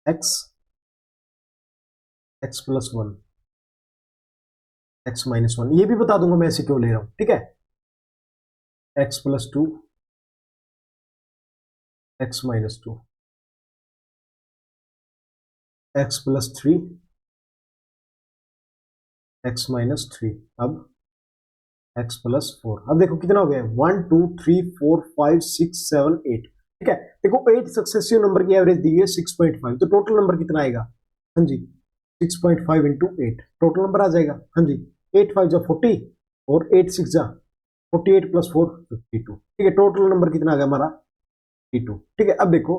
x x plus 1 x minus 1, ये भी बता दूंगा मैं ऐसे क्यों ले रहा हूं। ठीक है, x plus 2 x minus 2, x plus 3 x minus 3, अब x प्लस 4। अब देखो कितना हो गया 1 2 3 4 5 6 7 8। ठीक है, देखो 8 सक्सेसिव नंबर की एवरेज दी है 6.5, तो टोटल नंबर कितना आएगा, हाँ जी 6.5 × 8 टोटल नंबर आ जाएगा। हाँ जी 8 5 जा 40 और 8 6 जा 48 प्लस 4 52। ठीक है, टोटल नंबर कितना आ गया हमारा 52। ठीक है, अब देखो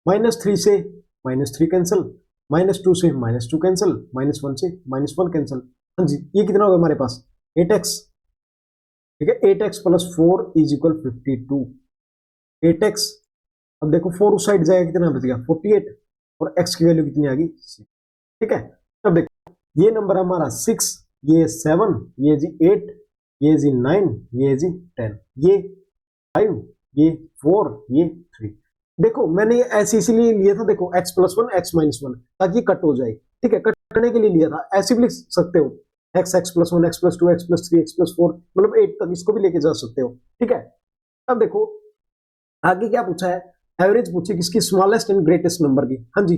-3 से -3 कैंसिल, -2 से -2 कैंसिल, -1 से -1 कैंसिल। हाँ जी ये कितना होगा हमारे पास 8x। ठीक है, 8x plus 4 is equal 52, 8x। अब देखो 4 उस साइड जाएगा, कितना बच गया 48 और x की वैल्यू कितनी आ गई 6। ठीक है, अब देखो ये नंबर हमारा 6, ये 7, ये जी 8, ये जी 9, ये जी 10, ये 5, ये 4, ये 3। देखो मैंने ये ऐसे इसीलिए लिया था, देखो x प्लस 1 x माइनस 1 ताकि कट हो जाए। ठीक है, कट करने के लिए लिया था, ऐसे भी लिख सकते हो x plus 1 x plus 2 x plus 3 x plus 4, मतलब 8 तक इसको भी लेके जा सकते हो। ठीक है, अब देखो आगे क्या पूछा है, एवरेज पूछी किसकी, स्मॉलेस्ट एंड ग्रेटेस्ट नंबर की। हाँ जी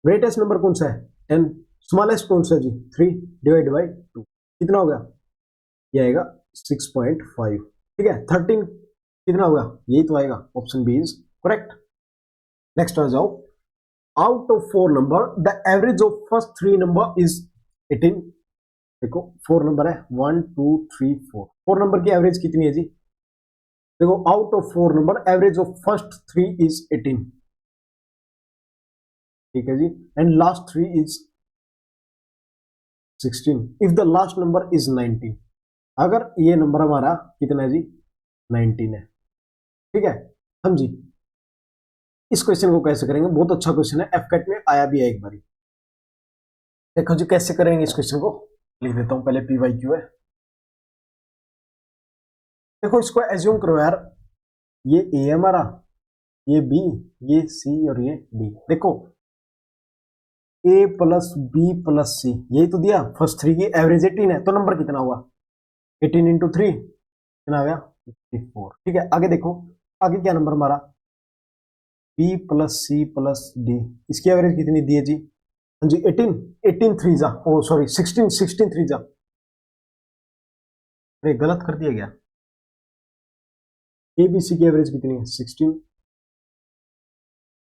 ग्रेटेस्ट नंबर कौन सा है 10, स्मॉलेस्ट कौन सा है जी 3 डिवाइड बाई 2, कितना हो गया ये आएगा 6.5। ठीक है 13 कितना होगा, यही तो आएगा, option B is correct. Next आ जाओ, out of 4 number the average of first 3 number is 18। देखो 4 नंबर है 1 2 3 4, 4 नंबर की एवरेज कितनी है जी, देखो out of 4 number average of first 3 is 18, ठीक है जी, and last 3 is 16 if the last number is 19, अगर ये नंबर हमारा कितना है जी 19 है, ठीक है। हम जी इस क्वेश्चन को कैसे करेंगे, बहुत अच्छा क्वेश्चन है, एफकेट में आया भी है एक बार। देखो जी कैसे करेंगे इस क्वेश्चन को, लिख देता हूं पहले, PYQ है। देखो इसको एज्यूम करो यार, ये ए है हमारा, ये बी, ये सी और ये डी। देखो ए प्लस बी प्लस सी, यही तो दिया, फर्स्ट 3 की एवरेज 18 है, तो नंबर कितना हुआ 18 इंटू 3 कितना आ गया 54, ठीक है। आगे देखो, आगे क्या नंबर हमारा B plus C plus D, इसकी एवरेज कितनी दी है जी, हाँ जी 18, 18 3 जा, ओ सॉरी 16, 16 3 जा, अरे गलत कर दिया गया, ए बी सी की एवरेज कितनी है 16,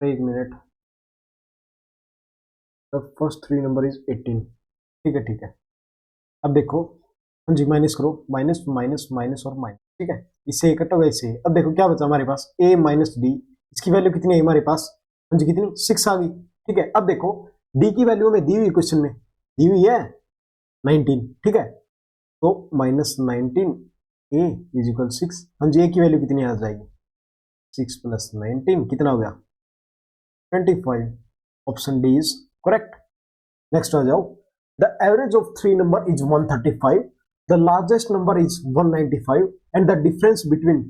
एक minute, the first 3 number is 18, ठीक है ठीक है। अब देखो, हाँ जी माइनस करो, माइनस माइनस माइनस और माइनस, ठीक है, इससे इकट्ठा होगा इससे। अब देखो क्या बचा हमारे पास, ए माइनस डी, इसकी वैल्यू कितनी है हमारे पास, हाँ जी कितनी 6 आ गई, ठीक है। अब देखो डी की वैल्यू में दी हुई, क्वेश्चन में दी हुई है 19, ठीक है, तो माइनस 19 ए इज इक्वल 6, हाँ जी ए की वैल्यू कितनी आ जाएगी 6 प्लस 19 कितना हो गया 25, option D is correct. Next आ जाओ, the average of 3 number is 135, the largest number is 195 and the difference between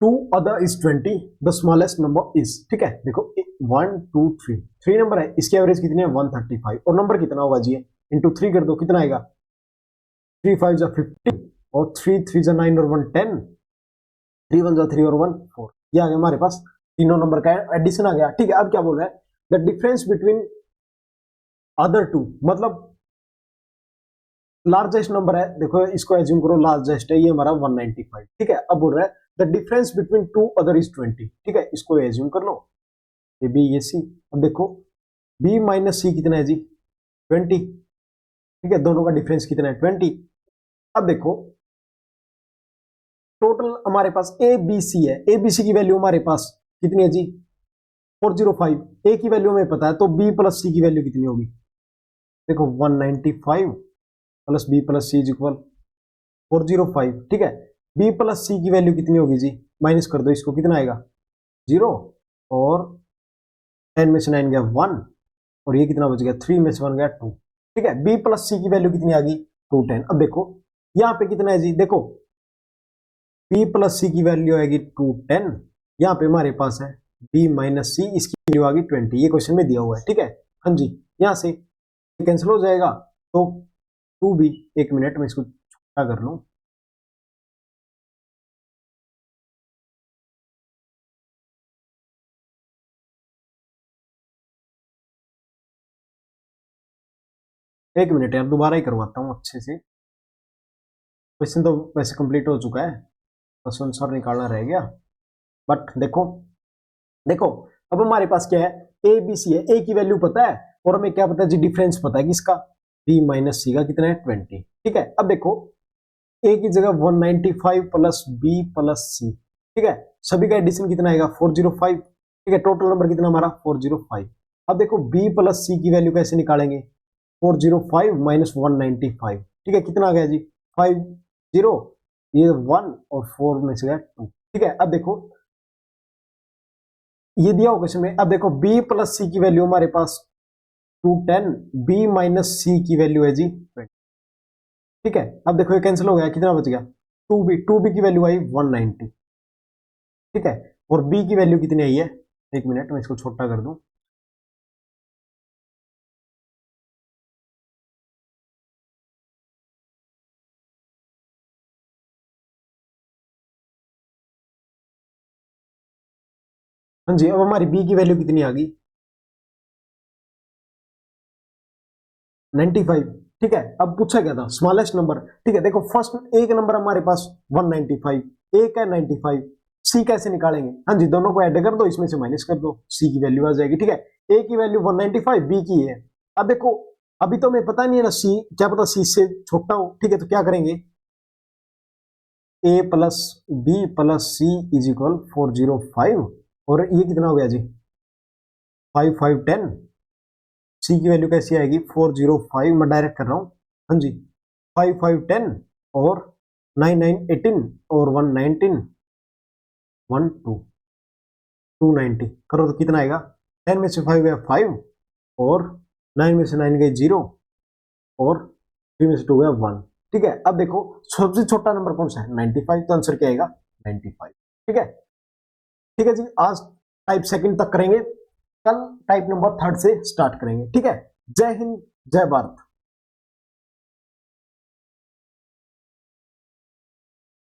2 other is 20, the smallest number is, ठीक है। देखो 1 2 3, 3 नंबर है, इसकी एवरेज कितनी है 135 और नंबर कितना होगा जी, इंटू 3 कर दो कितना आएगा 3 5 जा 15 और 3 3 जा 9 और 1 10, 3 1 जा 3 और 1 4, ये आ गया हमारे पास तीनों नंबर का एडिशन आ गया, ठीक है। अब क्या बोल रहा है, the difference between other two, मतलब लार्जेस्ट नंबर है, देखो इसको एज्यूम करो लार्जेस्ट है, ये हमारा 195, ठीक है। अब बोल रहा है the difference between 2 other is 20, ठीक है, इसको एज्यूम कर लो, ये बी ये सी। अब देखो बी माइनस सी कितना है जी 20, ठीक है, दोनों का डिफरेंस कितना है 20। अब देखो टोटल हमारे पास ए बी सी है, ए बी सी की वैल्यू हमारे पास कितनी है जी 405, ए की वैल्यू हमें पता है, तो बी प्लस सी की वैल्यू कितनी होगी, देखो 195 plus B plus C is equal 405, ठीक है। बी प्लस सी की वैल्यू कितनी होगी जी, माइनस कर दो इसको, कितना आएगा 0 और 10 में से 9 गया 1 और ये कितना बच गया 3 में से 1 गया 2, ठीक है। बी प्लस सी की वैल्यू कितनी आ गई 210। अब देखो यहाँ पे कितना है जी, देखो बी प्लस सी की वैल्यू आएगी 210, यहाँ पे हमारे पास है बी माइनस सी, इसकी वैल्यू आ गई 20, ये क्वेश्चन में दिया हुआ है, ठीक है। हाँ जी यहाँ से कैंसिल हो जाएगा, तो 2b, एक मिनट में इसको छोटा कर लूं, एक मिनट यार दोबारा ही करवाता हूँ अच्छे से, क्वेश्चन तो वैसे कंप्लीट हो चुका है, बस आंसर निकालना रह गया। बट देखो देखो अब हमारे पास क्या है, ए बी सी है, ए की वैल्यू पता है और हमें क्या पता है जी डिफरेंस पता है किसका, बी माइनस सी का कितना है 20, ठीक है। अब देखो ए की जगह 195 प्लस बी प्लस सी, ठीक है, सभी का एडिशन कितना आएगा 405, ठीक है, टोटल नंबर कितना हमारा 405। अब देखो बी प्लस सी की वैल्यू कैसे निकालेंगे, 405 माइनस 195, ठीक है, कितना आ गया जी 50, ये 1 और 4 में से गया 2, ठीक है। अब देखो ये दिया हो क्वेश्चन में, अब देखो b प्लस सी की वैल्यू हमारे पास 210, b माइनस सी की वैल्यू है जी 20, ठीक है। अब देखो ये कैंसिल हो गया, कितना बच गया 2b की वैल्यू आई 190, ठीक है, और b की वैल्यू कितनी आई है, एक मिनट मैं इसको छोटा कर दूं, हाँ जी। अब हमारी b की वैल्यू कितनी आ गई 95, ठीक है। अब पूछा गया था स्मॉलेस्ट नंबर, ठीक है। देखो फर्स्ट एक नंबर हमारे पास 195, एक है 95, सी कैसे निकालेंगे? हाँ जी, दोनों को ऐड कर दो, इसमें से माइनस कर दो, सी की वैल्यू आ जाएगी, ठीक है। ए की वैल्यू 195, बी की है। अब देखो अभी तो हमें पता नहीं है ना सी, क्या पता सी से छोटा हो, ठीक है। तो क्या करेंगे, A plus B plus C is equal 405, और ये कितना हो गया जी 5510। सी की वैल्यू कैसी आएगी 405, मैं डायरेक्ट कर रहा हूँ, हाँ जी 5510 और 9918 और 119 290 करो तो कितना आएगा, 10 में से 5 गया 5, और 9 में से 9 गए 0, और 3 में से 2 गया 1, ठीक है। अब देखो सबसे छोटा नंबर कौन सा है 95, तो आंसर क्या आएगा 95, ठीक है। ठीक है जी, आज टाइप सेकंड तक करेंगे, कल टाइप नंबर थर्ड से स्टार्ट करेंगे, ठीक है। जय हिंद, जय भारत।